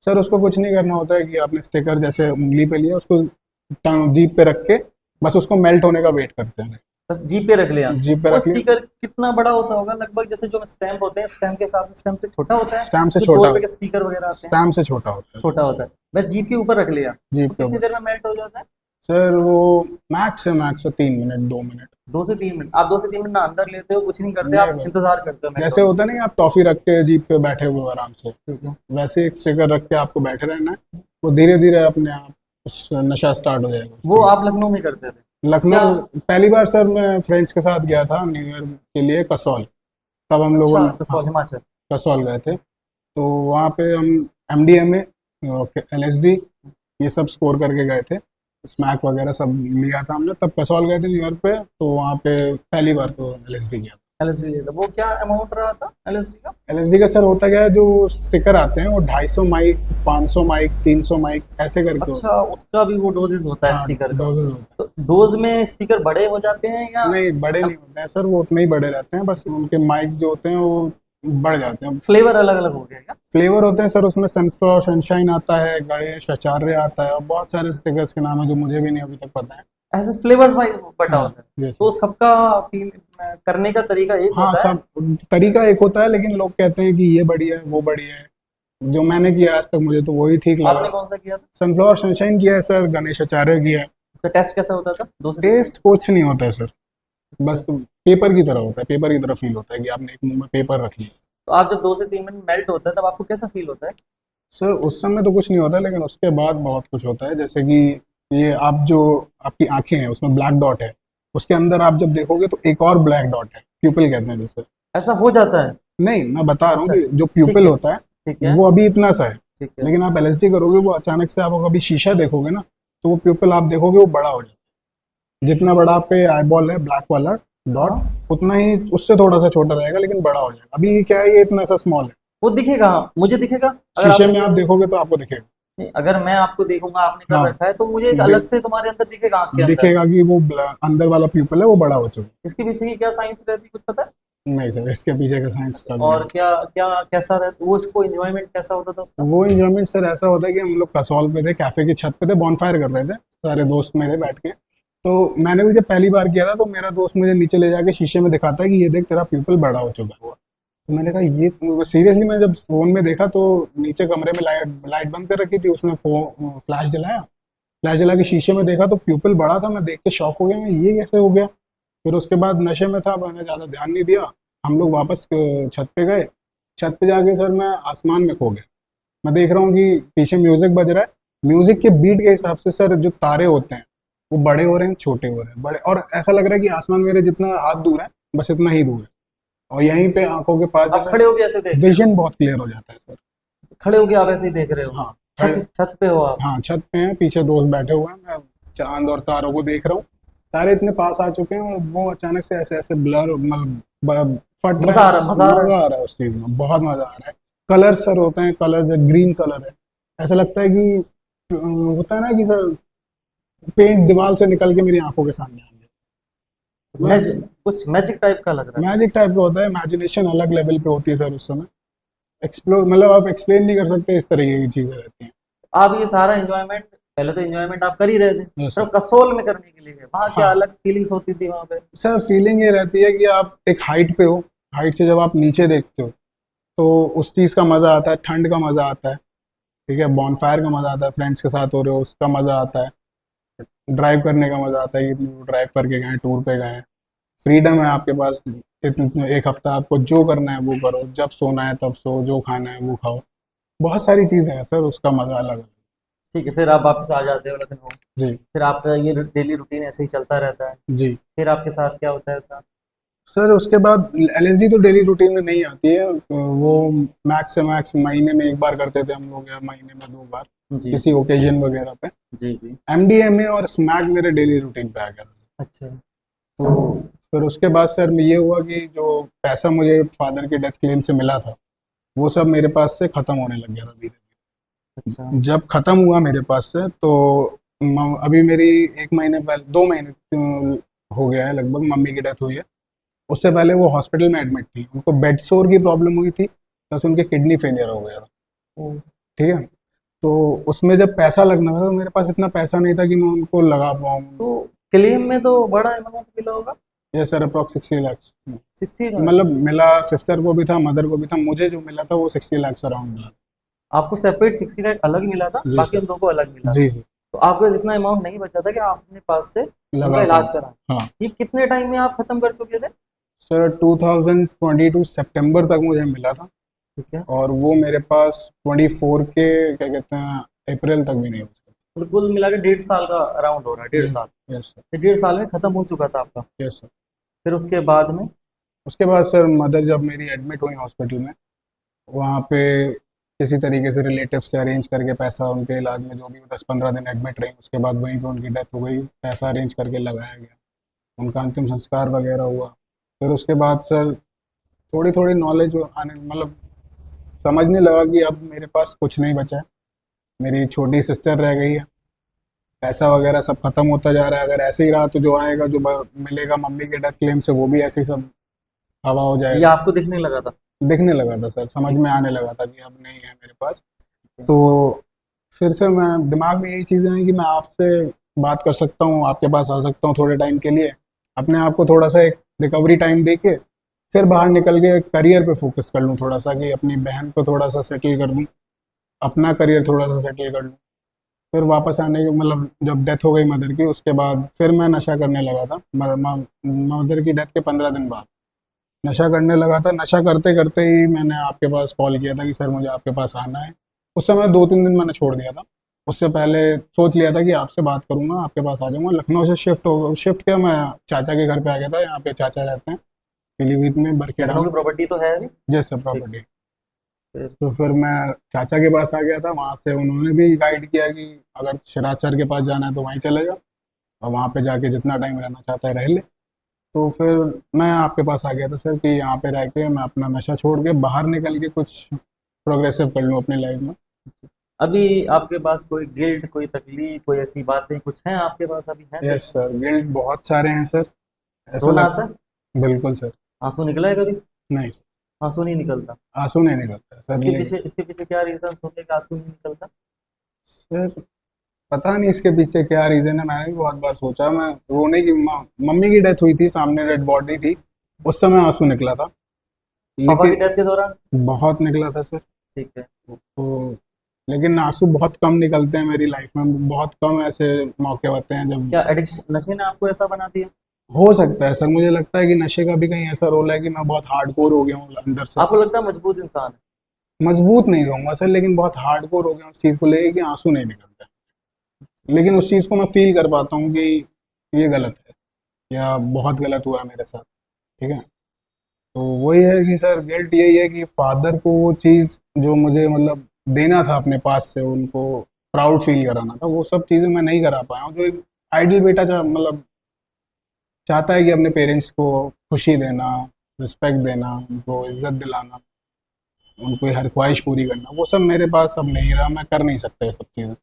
सर उसको कुछ नहीं करना होता है कि आपने स्टिकर जैसे उंगली पे लिया, उसको जीप पे रख के बस उसको मेल्ट होने का वेट करते हैं। बस जीप पे रख लिया। जीप पे वो रख लिया, स्टिकर कितना बड़ा होता होगा लगभग? जैसे जो स्टैंप होते हैं, स्टैंप के हिसाब से स्टैम्प से छोटा होता है? स्टैम्प से जो दो छोटा, रुपए के स्टिकर वगैरह आते हैं, स्टैम्प से छोटा होता है। छोटा होता है। बस जीप के ऊपर रख लिया, जीप तो के कितनी ऊपर देर में मेल्ट हो जाता है? सर वो मैक्स है 3 मिनट 2 मिनट। 2 से 3 मिनट? आप 2 से 3 मिनट ना अंदर लेते हो, कुछ नहीं करते, नहीं आप बस, इंतजार करते हो मेल्ट जैसे होने होता नहीं, आप टॉफी रख के जीप पे बैठे हुए हो आराम से, का? ठीक है। वैसे एक स्टिकर रख के आपको बैठे रहना है। वो धीरे धीरे अपने आप उस नशा स्टार्ट हो जाएगा उस वो चीज। आप लखनऊ में करते थे क्या? लखनऊ पहली बार सर मैं फ्रेंड्स के साथ गया था न्यू ईयर के लिए कसौल, तब हम लोगों अच्छा, ने, हाँ, कसौल हिमाचल। कसौल गए थे। तो वहाँ पे हम एमडीएमए, एलएसडी, ये सब स्कोर करके गए थे। स्मैक वगैरह सब लिया था हमने, तब कसौल गए थे न्यू ईयर पे, तो वहाँ पे पहली बार तो एलएसडी किया था। एलएसडी लिया था। वो क्या अमाउंट रहा था एलएसडी का? एलएसडी का सर होता क्या है, जो स्टिकर आते हैं वो 250 माइक, 500 माइक, 300 माइक ऐसे करके होते अच्छा, उसका भी वो डोजेज होता हैं। है हाँ, स्टिकर का? डोजेज होता तो डोज में स्टिकर बड़े हो जाते हैं या? है। नहीं बड़े नहीं होते हैं सर, वो उतने ही बड़े रहते हैं, बस उनके माइक जो होते हैं वो बढ़ जाते हैं। फ्लेवर अलग अलग हो गया क्या? फ्लेवर होते हैं सर उसमें, सनफ्लावर सनशाइन आता है, गणेश आचार्य आता है, और बहुत सारे स्टिकर्स के नाम है जो मुझे भी नहीं अभी तक पता है। ऐसे फ्लेवर्स वाइज बटा हाँ होता है? जैसे, तो सबका करने का तरीका एक हाँ होता है? सब तरीका एक होता है, लेकिन लोग कहते हैं कि ये बढ़िया है वो बढ़िया है। जो मैंने किया आज तक मुझे तो वही ठीक आपने लगा। कौन सा किया था? सनफ्लावर सनशाइन किया है सर, गणेश आचार्य किया है। उसका टेस्ट कैसा होता था? 2 से 3 मिनट? टेस्ट कुछ नहीं होता है सर, अच्छा। बस पेपर की तरह होता है, पेपर की तरह फील होता है कि आपने एक मुंह में पेपर रख लिया। तो आप जब 2 से 3 मिनट मेल्ट होता है तब आपको कैसा फील होता है? सर उस समय तो कुछ नहीं होता, लेकिन उसके बाद बहुत कुछ होता है, जैसे कि ये आप जो, आपकी आंखें हैं उसमें ब्लैक डॉट है, उसके अंदर आप जब देखोगे तो एक और ब्लैक डॉट है, प्यूपिल कहते हैं जिसे। ऐसा हो जाता है? नहीं मैं बता रहा हूँ अच्छा, कि जो ठीक प्यूपिल है। होता है ठीक है। वो अभी इतना सा है, ठीक है। लेकिन आप एलएसडी करोगे वो अचानक से, आप कभी शीशा देखोगे ना, तो वो प्यूपिल आप देखोगे वो बड़ा हो जाता है। जितना बड़ा आप पे आई बॉल है ब्लैक वाला डॉट, हाँ, उतना ही उससे थोड़ा सा छोटा रहेगा, लेकिन बड़ा हो जाएगा। अभी क्या है, ये इतना सा स्मॉल है। वो दिखेगा? हाँ, मुझे दिखेगा अगर शीशे आपने में किया आप हो? देखोगे तो आपको दिखेगा। नहीं, अगर मैं आपको देखूंगा आपने कर हाँ रखा है तो मुझे एक अलग दे- से तुम्हारे अंदर दिखेगा, आंख के अंदर? दिखेगा कि वो अंदर वाला प्यूपल है वो बड़ा हो चुका इसके पीछे की क्या साइंस रहती है, कुछ पता है? है। नहीं सर, इसके पीछे का साइंस का भी और नहीं। क्या क्या कैसा रहता वो, इसको एंजॉयमेंट कैसा होता था उसका? वो इंजॉयमेंट सर ऐसा होता है कि हम लोग कसौल पे थे, कैफे की छत पे थे, बॉनफायर कर रहे थे सारे दोस्त मेरे बैठ के। तो मैंने भी जब पहली बार किया था तो मेरा दोस्त मुझे नीचे ले जाके शीशे में दिखाता है कि ये देख तेरा प्यूपल बड़ा हो चुका है। तो मैंने कहा ये सीरियसली, मैं जब फोन में देखा तो नीचे कमरे में लाइट लाइट बंद कर रखी थी, उसने फोन फ्लैश जलाया, फ्लैश जला के शीशे में देखा तो प्यूपल बड़ा था। मैं देख के शॉक हो गया, मैं ये कैसे हो गया। फिर उसके बाद नशे में था, मैंने ज़्यादा ध्यान नहीं दिया। हम लोग वापस छत पे गए, छत पे जाके सर मैं आसमान में खो गया। मैं देख रहा हूँ कि पीछे म्यूजिक बज रहा है, म्यूजिक के बीट के हिसाब से सर जो तारे होते हैं वो बड़े हो रहे हैं, छोटे हो रहे हैं, बड़े, और ऐसा लग रहा है कि आसमान मेरे जितना हाथ दूर है बस इतना ही दूर है, और यहीं पे आंखों के पास आप खड़े जैसे होके ऐसे देख रहे विजन बहुत क्लियर हो जाता है सर। हो? खड़े होके आप ऐसे ही देख रहे हो? हाँ छत छत पे हो आप? हाँ छत पे हैं, पीछे दोस्त बैठे हुए हैं, मैं चांद और तारों को देख रहा हूँ। तारे इतने पास आ चुके हैं और वो अचानक से ऐसे ऐसे ब्लर, मतलब फट रहे मजा आ हैं। रहा, मजा आ रहा मजा आ रहा है उस चीज में, बहुत मजा आ रहा है। कलर सर होते हैं, कलर ग्रीन कलर है, ऐसा लगता है कि होता है ना कि सर पेंट दीवार से निकल के मेरी आंखों के सामने आ है? गया। कुछ मैजिक टाइप का लग रहा है। मैजिक टाइप का होता है, इमेजिनेशन अलग लेवल पे होती है सर उस समय। एक्सप्लोर, मतलब आप एक्सप्लेन नहीं कर सकते, इस तरीके की चीजें रहती हैं। आप ये सारा एंजॉयमेंट, पहले तो एंजॉयमेंट आप कर ही रहे थे, यस पर सर। अब कसोल में करने के लिए गए, वहाँ क्या हाँ अलग फीलिंग्स होती थी वहाँ पे? सर, फीलिंग ये रहती है कि आप एक हाइट पे हो, हाइट से जब आप नीचे देखते हो तो उस चीज़ का मज़ा आता है, ठंड का मज़ा आता है, ठीक है, बॉनफायर का मज़ा आता है, फ्रेंड्स के साथ हो रहे हो उसका मज़ा आता है, ड्राइव करने का मज़ा आता है कि ड्राइव करके गए, टूर पे गए, फ्रीडम है आपके पास। एक हफ्ता आपको जो करना है वो करो, जब सोना है तब सो, जो खाना है वो खाओ, बहुत सारी चीज़ें हैं सर, उसका मज़ा अलग है। ठीक है, फिर आप वापस आ जाते हो लखनऊ। जी फिर आपका ये डेली रूटीन ऐसे ही चलता रहता है? जी। फिर आपके साथ क्या होता है ऐसा? सर उसके बाद एलएसडी तो डेली रूटीन में नहीं आती है, वो मैक्स से मैक्स महीने में एक बार करते थे हम लोग, या महीने में 2 बार जी किसी ओकेजन वगैरह पे। जी जी। एमडीएमए और स्मैक मेरे डेली रूटीन पे आ गया था। अच्छा। तो फिर उसके बाद सर ये हुआ कि जो पैसा मुझे फादर की डेथ क्लेम से मिला था, वो सब मेरे पास से खत्म होने लग गया था धीरे अच्छा। धीरे। जब खत्म हुआ मेरे पास से, तो अभी मेरी 1 महीने पहले, 2 महीने हो गया है लगभग, मम्मी की डेथ हुई है। उससे पहले वो हॉस्पिटल में एडमिट थी, उनको बेड सोर की प्रॉब्लम हुई थी, प्लस उनके किडनी फेलियर हो गया था। ओ, ठीक है। तो उसमें जब पैसा लगना था, तो मेरे पास इतना पैसा नहीं था कि मैं उनको लगा पाऊँ। तो क्लेम में तो बड़ा अमाउंट मिला होगा। ये सर अप्रॉक्स 60 लाख, 60 लाख। मतलब मिला, सिस्टर को भी था, मदर को भी था, मुझे जो मिला था वो 60 लाख अराउंड मिला आपको सेपरेट 60 लाख अलग मिला था, जी बाकी सर। उन दो को अलग मिला था। जी जी। तो आपका इतना अमाउंट नहीं बचा था कि आप अपने पास से लगा उनका इलाज पाऊँ। करा। हाँ ये कितने टाइम में आप खत्म कर चुके थे। सर, 2022 सितंबर तक मुझे मिला था, ठीक है। और वो मेरे पास 24 के क्या कहते हैं अप्रैल तक भी नहीं बचा। तो कुल मिला के 1.5 साल का अराउंड हो रहा है, 1.5 साल। Yes sir. तो 1.5 साल में खत्म हो चुका था आपका। Yes sir. फिर उसके बाद में। उसके बाद सर मदर जब मेरी एडमिट हुई हॉस्पिटल में, वहाँ पे किसी तरीके से रिलेटिव से अरेंज करके पैसा, उनके इलाज में जो भी 10-15 दिन एडमिट रही, उसके बाद वहीं पे उनकी डेथ हो गई, पैसा अरेंज करके लगाया गया, उनका अंतिम संस्कार वगैरह हुआ। फिर उसके बाद सर थोड़ी थोड़ी नॉलेज आने, मतलब समझने लगा कि अब मेरे पास कुछ नहीं बचा है, मेरी छोटी सिस्टर रह गई है, पैसा वगैरह सब खत्म होता जा रहा है। अगर ऐसे ही रहा तो जो आएगा, जो मिलेगा मम्मी के डेथ क्लेम से, वो भी ऐसे ही सब हवा हो ये जाएगा। आपको दिखने लगा था। दिखने लगा था सर, समझ में आने लगा था कि अब नहीं है मेरे पास। तो फिर से मैं दिमाग में यही चीज़ें हैं कि मैं आपसे बात कर सकता हूँ, आपके पास आ सकता हूँ थोड़े टाइम के लिए, अपने आप को थोड़ा सा एक रिकवरी टाइम दे के फिर बाहर निकल के करियर पे फोकस कर लूँ थोड़ा सा, कि अपनी बहन को थोड़ा सा सेटल कर दूँ, अपना करियर थोड़ा सा सेटल कर लूँ। फिर वापस आने के, मतलब जब डेथ हो गई मदर की, उसके बाद फिर मैं नशा करने लगा था। मदर की डेथ के 15 दिन बाद नशा करने लगा था। नशा करते करते ही मैंने आपके पास कॉल किया था कि सर मुझे आपके पास आना है। उस समय 2-3 दिन मैंने छोड़ दिया था। उससे पहले सोच लिया था कि आपसे बात करूंगा, आपके पास आ जाऊंगा। लखनऊ से शिफ्ट किया, मैं चाचा के घर पे आ गया था। यहाँ पे चाचा रहते हैं पीलीभीत में, बरखेड़ा लखनऊ में। की प्रॉपर्टी तो है अभी। जैसे ठीक। प्रॉपर्टी। फिर। तो फिर मैं चाचा के पास आ गया था, वहाँ से उन्होंने भी गाइड किया कि अगर शराब सर के पास जाना है तो वहीं चले जाओ, और वहाँ पे जाके जितना टाइम रहना चाहता है रह ले। तो फिर मैं आपके पास आ गया था सर, कि यहाँ पे रह के मैं अपना नशा छोड़ के बाहर निकल के कुछ प्रोग्रेसिव कर लूँ अपनी लाइफ में। अभी आपके पास कोई गिल्ट, कोई तकलीफ, कोई ऐसी बातें कुछ हैं आपके पास, अभी हैं दिल यस में। सर, गिल्ट बहुत सारे हैं सर। ऐसा रोना लग आता है। बिल्कुल सर। आंसू निकला है कभी। नहीं सर, आंसू नहीं निकलता। आंसू नहीं निकलता सर, लेकिन इसके पीछे क्या रीजन होंगे कि आंसू नहीं निकलता। सर पता नहीं इसके पीछे क्या रीज़न है। मैंने भी बहुत बार सोचा। मैं रोने की, मम्मी की डेथ हुई थी, सामने डेड बॉडी थी, उस समय आंसू निकला था, पापा की लेकिन डेथ के दौरान। बहुत निकला था सर। ठीक है। तो लेकिन आंसू बहुत कम निकलते हैं मेरी लाइफ में, बहुत कम ऐसे मौके होते हैं जब। क्या एडिक्शन, नशे ने आपको ऐसा बना दिया। हो सकता है सर, मुझे लगता है कि नशे का भी कहीं ऐसा रोल है कि मैं बहुत हार्डकोर हो गया हूँ अंदर से। आपको लगता है मजबूत इंसान है। मजबूत नहीं कहूंगा सर, लेकिन बहुत हार्डकोर हो गया हूँ उस चीज़ को लेके कि आंसू नहीं निकलते। लेकिन उस चीज़ को मैं फील कर पाता हूँ कि ये गलत है, या बहुत गलत हुआ है मेरे साथ। ठीक है। तो वही है कि सर गिल्ट यही है कि फादर को वो चीज़ जो मुझे मतलब देना था अपने पास से, उनको प्राउड फील कराना था, वो सब चीज़ें मैं नहीं करा पाया हूँ। जो एक आइडियल बेटा मतलब चाहता है कि अपने पेरेंट्स को खुशी देना, रिस्पेक्ट देना, उनको इज्जत दिलाना, उनको हर ख्वाहिश पूरी करना, वो सब मेरे पास अब नहीं रहा। मैं कर नहीं सकता ये सब चीज़ें।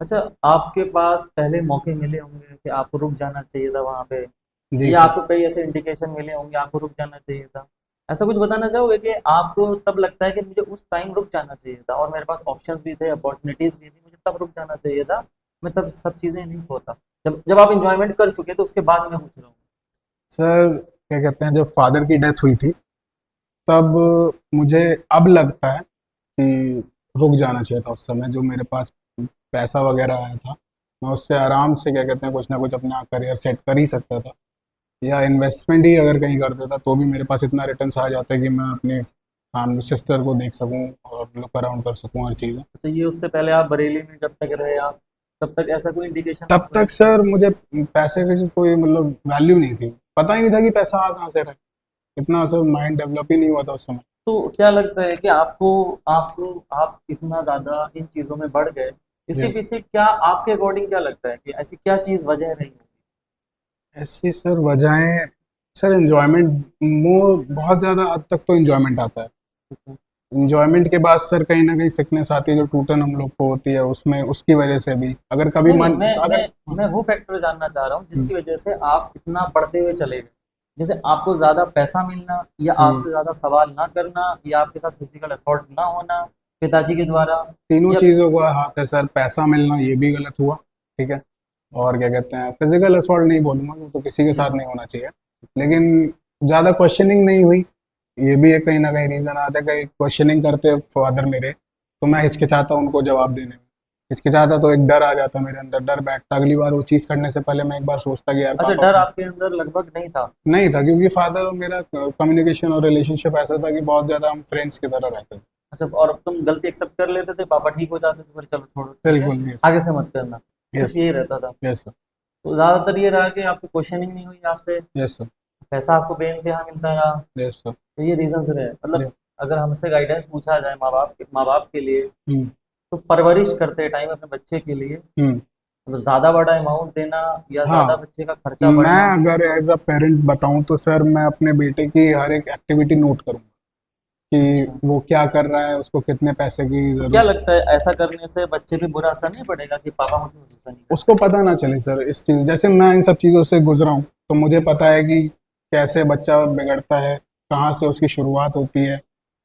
अच्छा, आपके पास पहले मौके मिले होंगे कि आपको रुक जाना चाहिए था वहां पे, जी या सर। आपको कई ऐसे इंडिकेशन मिले होंगे आपको रुक जाना चाहिए था। ऐसा कुछ बताना चाहोगे कि आपको तब लगता है कि मुझे उस टाइम रुक जाना चाहिए था और मेरे पास ऑप्शंस भी थे, अपॉर्चुनिटीज भी थी, मुझे तब रुक जाना चाहिए था, मैं तब सब चीजें नहीं होता। जब जब आप इंजॉयमेंट कर चुके तो उसके बाद मैं पूछ रहा हूँ। सर क्या कहते हैं, जब फादर की डेथ हुई थी, तब मुझे अब लगता है कि रुक जाना चाहिए था। उस समय जो मेरे पास पैसा वगैरह आया था, मैं उससे आराम से क्या कहते हैं कुछ ना कुछ अपना करियर सेट कर ही सकता था, या इन्वेस्टमेंट ही अगर कहीं कर देता तो भी मेरे पास इतना रिटर्न्स आ जाता है कि मैं अपनी फैमिली सिस्टर को देख सकूं और लुक अराउंड कर सकूं हर चीज़ें। अच्छा, ये उससे पहले आप बरेली में जब तक रहे आप, तब तक ऐसा कोई इंडिकेशन तब आपको तक लगता है। सर मुझे पैसे की कोई मतलब वैल्यू नहीं थी। पता ही नहीं था कि पैसा आ कहाँ से रहा है, इतना सब माइंड डेवलप ही नहीं हुआ था उस समय। तो क्या लगता है कि आपको आपको आप इतना ज्यादा इन चीजों में बढ़ गए, इसके जी। पीछे क्या आपके अकॉर्डिंग क्या लगता है कि ऐसी क्या चीज वजह रही होगी? ऐसी सर वजहें, सर एंजॉयमेंट, वो बहुत ज़्यादा हद तक तो एंजॉयमेंट आता है। एंजॉयमेंट के बाद सर कहीं ना कहीं सिकनेस आती है जो टूटन हम लोग को होती है, उसमें उसकी वजह से भी अगर कभी नहीं नहीं, मन मैं अगर मैं मैं वो फैक्टर जानना चाह रहा हूँ हम्म, जिसकी वजह से आप इतना बढ़ते हुए चले गए। जैसे आपको ज्यादा पैसा मिलना, या हम्म, आपसे ज्यादा सवाल ना करना, या आपके साथ फिजिकल असॉल्ट ना होना पिताजी के द्वारा, तीनों या चीज़ों का हाथ है सर। पैसा मिलना ये भी गलत हुआ, ठीक है, और क्या कहते हैं, फिजिकल असॉल्ट नहीं बोलूंगा, वो तो किसी के जी साथ नहीं होना चाहिए, लेकिन ज़्यादा क्वेश्चनिंग नहीं हुई, ये भी एक कहीं ना कहीं रीज़न आता है। कहीं क्वेश्चनिंग करते फादर मेरे, तो मैं हिचकिचाता उनको जवाब देने में, हिचकिचाता तो एक डर आ जाता मेरे अंदर, डर बैठता, अगली बार वो चीज़ करने से पहले मैं एक बार सोचता कि यार अच्छा, पापा डर फिर आपके अंदर लगभग नहीं था? नहीं था, क्योंकि फादर और मेरा कम्युनिकेशन और रिलेशनशिप ऐसा था कि बहुत ज़्यादा हम फ्रेंड्स की तरह रहते थे। अच्छा, और तुम गलती एक्सेप्ट कर लेते थे, पापा ठीक हो जाते थे, फिर चलो छोड़ो ठीक है, बिल्कुल, यस, आगे से मत करना, यस, सिर्फ यही रहता था? यस सर, तो ज्यादातर ये रहा कि आपको क्वेश्चनिंग नहीं हुई आपसे, यस सर, पैसा आपको बेइंतहा मिलता रहा, यस सर, तो ये रीजंस रहे मतलब। जी, अगर हमसे गाइडेंस पूछा जाए माँ बाप के लिए, हम्म, तो परवरिश करते टाइम अपने बच्चे के लिए हम्म, मतलब ज्यादा बड़ा अमाउंट देना, या ज्यादा हाँ, बच्चे का खर्चा मैं बढ़ना? अगर एज अ पेरेंट बताऊं तो सर मैं अपने बेटे की हर एक एक्टिविटी नोट करूंगा अच्छा, कि वो क्या कर रहा है, उसको कितने पैसे की तो क्या जरूरत है। लगता है ऐसा करने से बच्चे पे बुरा असर नहीं पड़ेगा कि पापा मुझे भरोसा नहीं करते? उसको पता ना चले सर इस चीज, जैसे मैं इन सब चीजों से गुजरा हूँ, तो मुझे पता है कि कैसे बच्चा बिगड़ता है, कहाँ से उसकी शुरुआत होती है,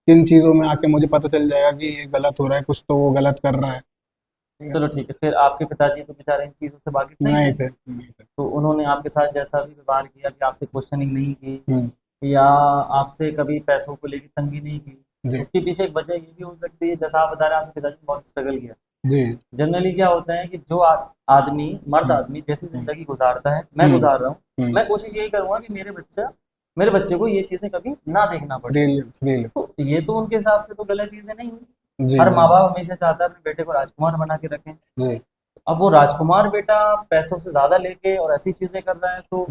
किन चीजों में आके मुझे पता चल जाएगा कि ये गलत हो रहा है, कुछ तो वो गलत कर रहा है, ठीक है। चलो ठीक है, फिर आपके पिताजी तो बेचारे इन चीजों से वाकिफ नहीं नहीं है, थे, नहीं थे। तो उन्होंने आपके साथ जैसा भी व्यवहार किया कि आपसे क्वेश्चनिंग नहीं की, हम्म, या आपसे कभी पैसों को लेकर तंगी नहीं की, जी, उसके पीछे एक वजह ये भी हो सकती है, जैसा आप बता रहे हैं आपके पिताजी ने बहुत स्ट्रगल किया। जी, जनरली क्या होता है कि जो आदमी, मर्द हम्म, आदमी जैसी हम्म, जिंदगी गुजारता है, मैं हम्म, गुजार रहा हूँ, हम्म, मैं कोशिश यही करूंगा कि मेरे बच्चे को ये चीजें कभी ना देखना पड़े। फ्रीली, फ्रीली, तो ये तो उनके हिसाब से तो गलत चीजें नहीं हुई। जी, हर जी, माँ बाप हमेशा चाहता है अपने बेटे को राजकुमार बना के रखें। जी, अब वो राजकुमार बेटा पैसों से ज्यादा लेके और ऐसी चीजें कर रहा है, तो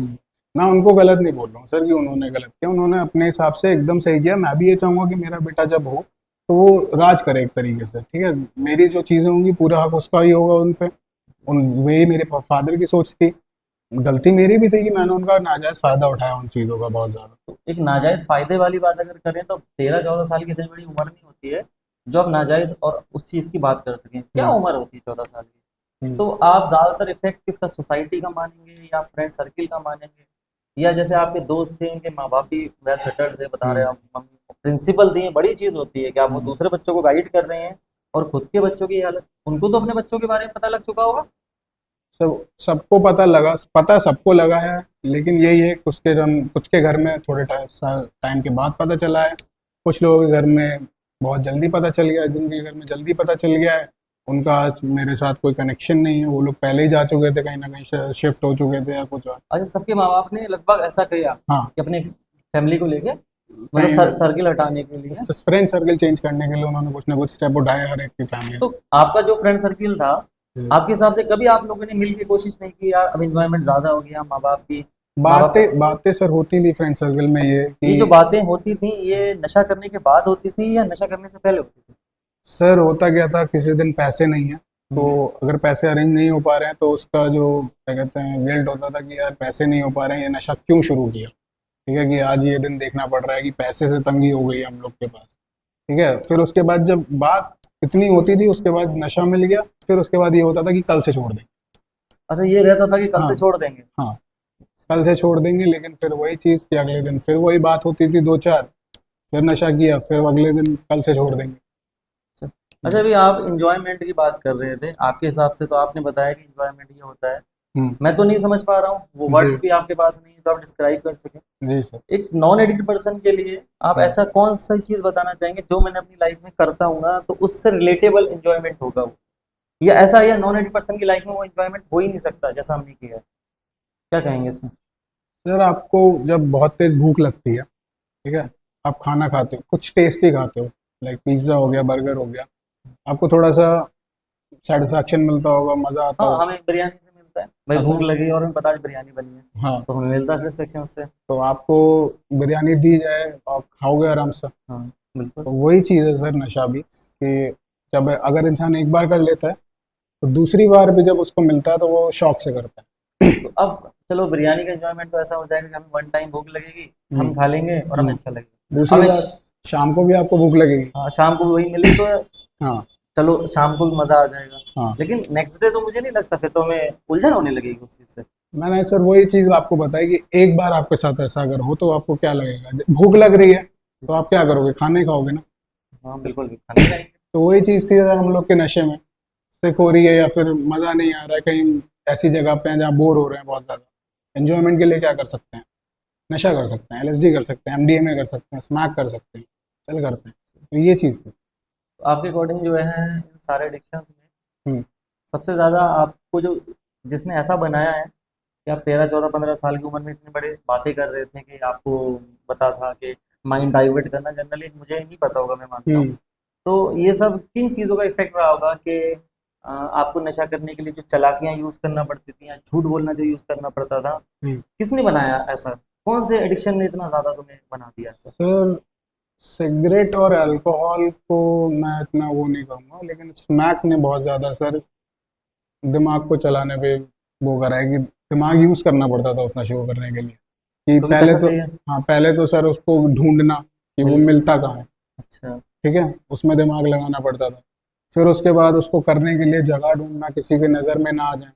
मैं उनको गलत नहीं बोल रहा हूँ सर कि उन्होंने गलत किया, उन्होंने अपने हिसाब से एकदम सही किया। मैं भी ये चाहूंगा कि मेरा बेटा जब हो तो वो राज करे एक तरीके से, ठीक है, मेरी जो चीज़ें होंगी पूरा हक उसका ही होगा उन पे। उन वही मेरे फादर की सोच थी, गलती मेरी भी थी कि मैंने उनका नाजायज़ फ़ायदा उठाया उन चीज़ों का बहुत ज़्यादा। एक नाजायज फायदे वाली बात अगर करें तो 13-14 साल की इतनी बड़ी उम्र नहीं होती है जो आप नाजायज और उस चीज की बात कर सकें। क्या हम्म, उम्र होती है 14 साल की? हम्म, तो आप ज्यादातर इफेक्ट किसका, सोसाइटी का मानेंगे या फ्रेंड सर्किल का मानेंगे, या जैसे आपके दोस्त थे उनके माँ बाप भी वेल सेटल्ड थे, बता रहे हम्म, हैं आप, मम्मी प्रिंसिपल दिए, बड़ी चीज होती है कि आप वो हम्म। दूसरे बच्चों को गाइड कर रहे हैं, और खुद के बच्चों की हालत, उनको तो अपने बच्चों के बारे में पता लग चुका होगा। सब सबको पता लगा, पता सबको लगा है, लेकिन यही है कुछ के घर में थोड़े टाइम के बाद पता चला है, कुछ लोगों के घर में बहुत जल्दी पता चल गया है, जिनके घर में जल्दी पता चल गया है उनका आज मेरे साथ कोई कनेक्शन नहीं है, वो लोग पहले ही जा चुके थे, कहीं ना कहीं शिफ्ट हो चुके थे या कुछ और। अच्छा, सबके माँ बाप ने लगभग ऐसा किया हाँ, कि अपनी फैमिली को लेके मतलब कहीं सर्किल हटाने के लिए? फ्रेंड सर्कल चेंज करने के लिए उन्होंने कुछ ना कुछ स्टेप उठाए हर एक की फैमिली तो आपका जो फ्रेंड सर्किल था, ने। आपके हिसाब से कभी आप लोगों ने मिल के कोशिश नहीं की यार अब एंजॉयमेंट ज्यादा हो गया, माँ बाप बातें बातें सर होती थी फ्रेंड सर्कल में अच्छा, ये ये जो कि बातें होती थी ये नशा करने के बाद होती थी या नशा करने से पहले होती थी? सर होता क्या था, किसी दिन पैसे नहीं है, तो हम्म, अगर पैसे अरेंज नहीं हो पा रहे हैं तो उसका जो क्या कहते हैं गिल्ट होता था कि यार पैसे नहीं हो पा रहे हैं, ये नशा क्यों शुरू किया, ठीक है, कि आज ये दिन देखना पड़ रहा है कि पैसे से तंगी हो गई है हम लोग के पास, ठीक है। फिर उसके बाद जब बात इतनी होती थी, उसके बाद नशा मिल गया, फिर उसके बाद ये होता था कि कल से छोड़ देंगे। अच्छा, ये रहता था कि कल हाँ, से छोड़ देंगे? हाँ, कल से छोड़ देंगे, लेकिन फिर वही चीज़ कि अगले दिन फिर वही बात होती थी दो चार, फिर नशा किया, फिर अगले दिन कल से छोड़ देंगे। अच्छा अच्छा, अभी आप इंजॉयमेंट की बात कर रहे थे, आपके हिसाब से तो आपने बताया कि इंजॉयमेंट ये होता है, हम्म, मैं तो नहीं समझ पा रहा हूँ, वो जी, वर्ड्स भी आपके पास नहीं है तो आप डिस्क्राइब कर सकें। जी सर, एक नॉन एडिक्ट पर्सन के लिए आप हम्म। ऐसा कौन सा चीज बताना चाहेंगे जो मैंने अपनी लाइफ में करता हूँ ना तो उससे रिलेटेबल एंजॉयमेंट होगा वो, या ऐसा, या नॉन एडिक्ट पर्सन की लाइफ में वो एंजॉयमेंट हो ही नहीं सकता जैसा हमने किया है? क्या कहेंगे इसमें? सर आपको जब बहुत तेज भूख लगती है, ठीक है, आप खाना खाते हो, कुछ टेस्टी खाते हो, लाइक पिज्ज़ा हो गया, बर्गर हो गया, आपको थोड़ा सा सेटिस्फैक्शन मिलता होगा, मज़ा आता हाँ, होगा। हमें बिरयानी से होता है भाई, पता भूख है। लगी और हमें पता है बिरयानी बनी है, हाँ, तो हमें मिलता है सेटिस्फेक्शन उससे। तो आपको बिरयानी दी जाए आप खाओगे आराम से। हाँ बिल्कुल। तो वही चीज़ है सर नशा भी, कि जब अगर इंसान एक बार कर लेता है तो दूसरी बार भी जब उसको मिलता है तो वो शौक से करता है। तो अब चलो बिरयानी का एंजॉयमेंट तो ऐसा हो जाएगा कि हमें वन टाइम भूख लगेगी, हम हम्म। खा लेंगे और हमें हम्म। अच्छा लगेगा। दूसरी अब बार शाम को भी आपको भूख लगेगी। हाँ, शाम को वही मिली तो हाँ। चलो शाम को भी मजा आ जाएगा, हाँ, लेकिन नेक्स्ट डे तो मुझे नहीं लगता, फिर तो हमें उलझन होने लगेगी उस चीज से। मैंने सर वही चीज़ आपको बताई कि एक बार आपके साथ ऐसा अगर हो तो आपको क्या लगेगा, भूख लग रही है तो आप क्या करोगे, खाने खाओगे ना। हाँ बिल्कुल, भी खाने जाएंगे। तो वही चीज़ थी अगर हम लोग के नशे में सिक हो रही है या फिर मज़ा नहीं आ रहा है, कहीं ऐसी जगह पे हैं जहाँ बोर हो रहे हैं बहुत ज़्यादा, एंजॉयमेंट के लिए क्या कर सकते हैं, नशा कर सकते हैं, एलएसडी कर सकते हैं, एमडीएमए कर सकते हैं, स्मैक कर सकते हैं, चल करते हैं। तो ये चीज़ थी। तो आपके अकॉर्डिंग जो है इन सारे एडिक्शंस में हम्म। सबसे ज्यादा आपको जो, जिसने ऐसा बनाया है कि आप 13 14 15 साल की उम्र में इतनी बड़ी बातें कर रहे थे, कि आपको पता था कि माइंड डाइवर्ट करना जनरली मुझे नहीं पता होगा, मैं मानता हूँ। हम्म। तो ये सब किन चीज़ों का इफेक्ट रहा होगा कि आपको नशा करने के लिए जो चालाकियां यूज़ करना पड़ती थी या झूठ बोलना जो यूज़ करना पड़ता था, हम्म। किसने बनाया ऐसा? कौन से एडिक्शन ने इतना ज़्यादा तुम्हें बना दिया ऐसा? सर सिगरेट और अल्कोहल को मैं इतना वो नहीं कहूँगा, लेकिन स्मैक ने बहुत ज़्यादा सर दिमाग को चलाने पे वो करा है कि दिमाग यूज़ करना पड़ता था उस नशे को करने के लिए। कि कभी पहले पैसा तो, चाहिए। हाँ पहले तो सर उसको ढूंढना कि वो मिल मिलता कहाँ है, अच्छा। ठीक है, उसमें दिमाग लगाना पड़ता था। फिर उसके बाद उसको करने के लिए जगह ढूंढना किसी के नज़र में ना आ जाए।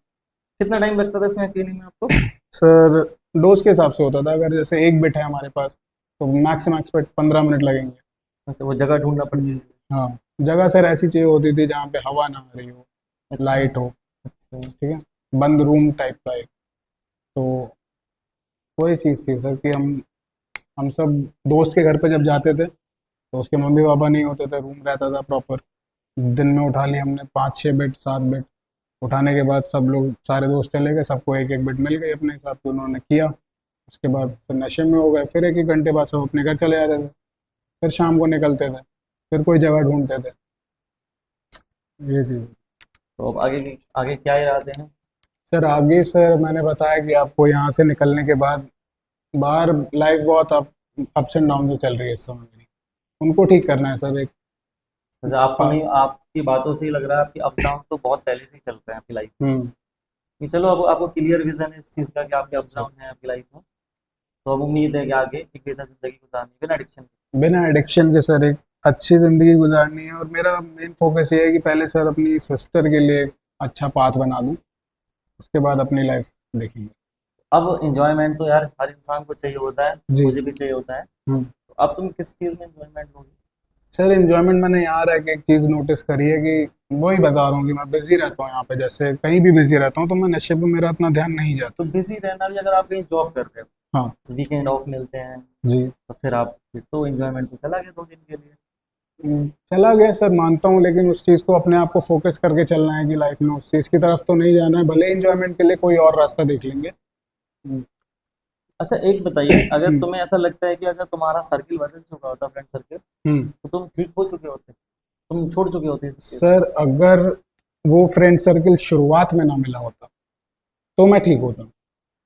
कितना टाइम लगता था इसमें पीने में आपको? सर डोज के हिसाब से होता था, अगर जैसे एक बिट है हमारे पास तो मैक्स मैक्स पे 15 मिनट लगेंगे। अच्छा, वो जगह ढूंढना पड़ती थी। हाँ, जगह सर ऐसी चाहिए होती थी जहाँ पे हवा ना आ रही हो, अच्छा। लाइट हो, अच्छा। ठीक है, बंद रूम टाइप का एक। तो वही चीज़ थी सर कि हम सब दोस्त के घर पे जब जाते थे तो उसके मम्मी पापा नहीं होते थे, रूम रहता था प्रॉपर। दिन में उठा लिया हमने 5 6 बेड 7 बेड, उठाने के बाद सब लोग सारे दोस्त चले गए, सबको एक एक बेड मिल गई अपने हिसाब से उन्होंने किया। उसके बाद फिर नशे में हो गए, फिर एक एक घंटे बाद सब अपने घर चले जाते थे, फिर शाम को निकलते थे, फिर कोई जगह ढूंढते थे। ये चीज़। तो अब आगे क्या इरादे हैं? सर आगे सर मैंने बताया कि आपको यहाँ से निकलने के बाद बाहर लाइफ बहुत अप्स एंड डाउन से चल रही है इस समय मेरी, उनको ठीक करना है सर। एक जैसे आपको पा- नहीं, आपकी बातों से ही लग रहा है आपकी अप डाउन तो बहुत पहले से ही चल रहे हैं आपकी लाइफ में, हम्म। कि चलो अब आपको क्लियर विजन है इस चीज़ का कि आपके अप सर डाउन है आपकी लाइफ में। तो अब उम्मीद है कि आगे एक बेहतर जिंदगी गुजारनी बिना एडिक्शन के। बिना एडिक्शन के सर एक अच्छी ज़िंदगी गुजारनी है, और मेरा मेन फोकस ये है कि पहले सर अपनी सिस्टर के लिए अच्छा पाथ बना दूं, उसके बाद अपनी लाइफ देखेंगे। अब इंजॉयमेंट तो यार हर इंसान को चाहिए होता है, जी। मुझे भी चाहिए होता है। हम्म। तो अब तुम किस चीज़ में इंजॉयमेंट लोगे? सर एंजॉयमेंट मैंने यहाँ रह के एक चीज़ नोटिस करी है कि वही बता रहा हूँ कि मैं बिजी रहता हूँ यहाँ पे, जैसे कहीं भी बिजी रहता हूँ तो मैं नशे पे मेरा इतना ध्यान नहीं तो जाता। बिजी रहना भी, अगर आप कहीं जॉब कर रहे हाँ। हो, वीकेंड ऑफ मिलते हैं, जी। तो फिर तो इंजॉयमेंट तो चला गया 2 दिन के लिए। चला गया सर मानता हूँ, लेकिन उस चीज़ को अपने आप को फोकस करके चलना है कि लाइफ में उस चीज़ की तरफ तो नहीं जाना है, भले इंजॉयमेंट के लिए कोई और रास्ता देख लेंगे। हम्म। अच्छा एक बताइए, अगर हम्म। तुम्हें ऐसा लगता है कि अगर तुम्हारा सर्किल बदल चुका होता, फ्रेंड सर्किल, हम्म। तो तुम ठीक हो चुके होते, तुम छोड़ चुके होते इस चीज़ को? सर अगर वो फ्रेंड सर्किल शुरुआत में ना मिला होता तो मैं ठीक होता।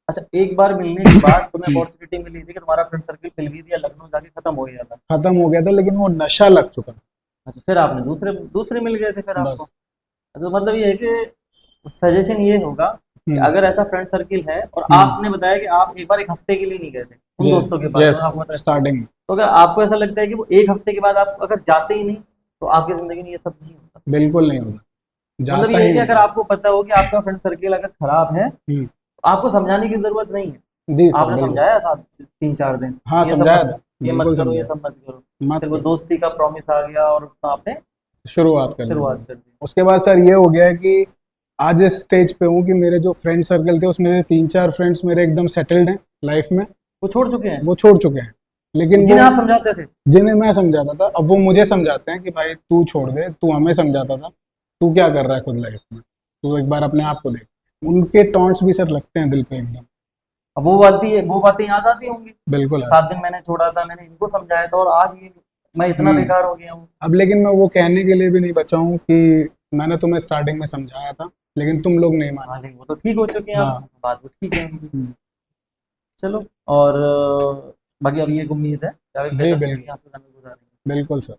अच्छा, एक बार मिलने के बाद तुम्हें अपॉर्चुनिटी मिली थी कि तुम्हारा फ्रेंड सर्किल पिलवीत या लखनऊ जाके खत्म हो गया था। खत्म हो गया था लेकिन वो नशा लग चुका था। अच्छा, फिर आपने दूसरे दूसरे मिल गए थे फिर आपको। बस। तो मतलब ये है कि सजेशन ये होगा कि हम्म। अगर ऐसा फ्रेंड सर्किल है, और हम्म। आपने बताया कि आप एक बार एक हफ्ते के लिए नहीं गए थे उन यस। दोस्तों के पास यस और आपको पता है, स्टार्टिंग में। तो अगर आपको ऐसा लगता है कि वो एक हफ्ते के बाद आप अगर जाते ही नहीं, तो आपकी जिंदगी में ये सब नहीं होता। बिल्कुल नहीं होता, मतलब जाता ये है ही कि नहीं अगर था। आपको पता हो कि आपका फ्रेंड सर्किल अगर खराब है, हम्म। तो आपको समझाने की जरूरत नहीं है। जी सर आपने बिल्कुल। समझाया साथ 3 4 दिन, हाँ ये सब समझाया मत, था, ये मत बिल्कुल करो, ये समझाया। सब मत करो। मत फिर वो करो। दोस्ती का प्रॉमिस आ गया और आपने शुरुआत कर दी थी। शुरुआत कर दी। उसके बाद सर ये हो गया है कि आज इस स्टेज पे हूँ कि मेरे जो फ्रेंड सर्कल थे उसमें से 3 4 फ्रेंड्स मेरे एकदम सेटल्ड हैं लाइफ में, वो छोड़ चुके हैं वो छोड़ चुके हैं। लेकिन वो जिन्हें आप समझाते थे। जिन्हें मैं समझाता था अब वो मुझे समझाते हैं कि भाई तू छोड़ दे, तू हमें समझाता था, तू क्या कर रहा है खुद लाइफ में, तू एक बार अपने अच्छा। आप को देख। उनके टॉन्ट्स भी सर लगते हैं दिल पे एकदम। अब वो बातें याद आती होंगी बिल्कुल कि है। 7 दिन मैंने छोड़ा था, मैंने इनको समझाया था, और आज ये मैं इतना हम्म। बेकार हो गया हूँ। अब लेकिन मैं वो कहने के लिए भी नहीं बचा हूँ कि मैंने तुम्हें स्टार्टिंग में समझाया था, लेकिन तुम लोग नहीं माने। हाँ लेकिन वो तो ठीक हो चुके हैं अब, हाँ। बात वो ठीक है उनकी। हम्म, चलो। और बाकी अब ये उम्मीद है कि जी बेहतर जिंदगी बिल्कुल, यहाँ से समय गुजारेंगे। बिल्कुल सर।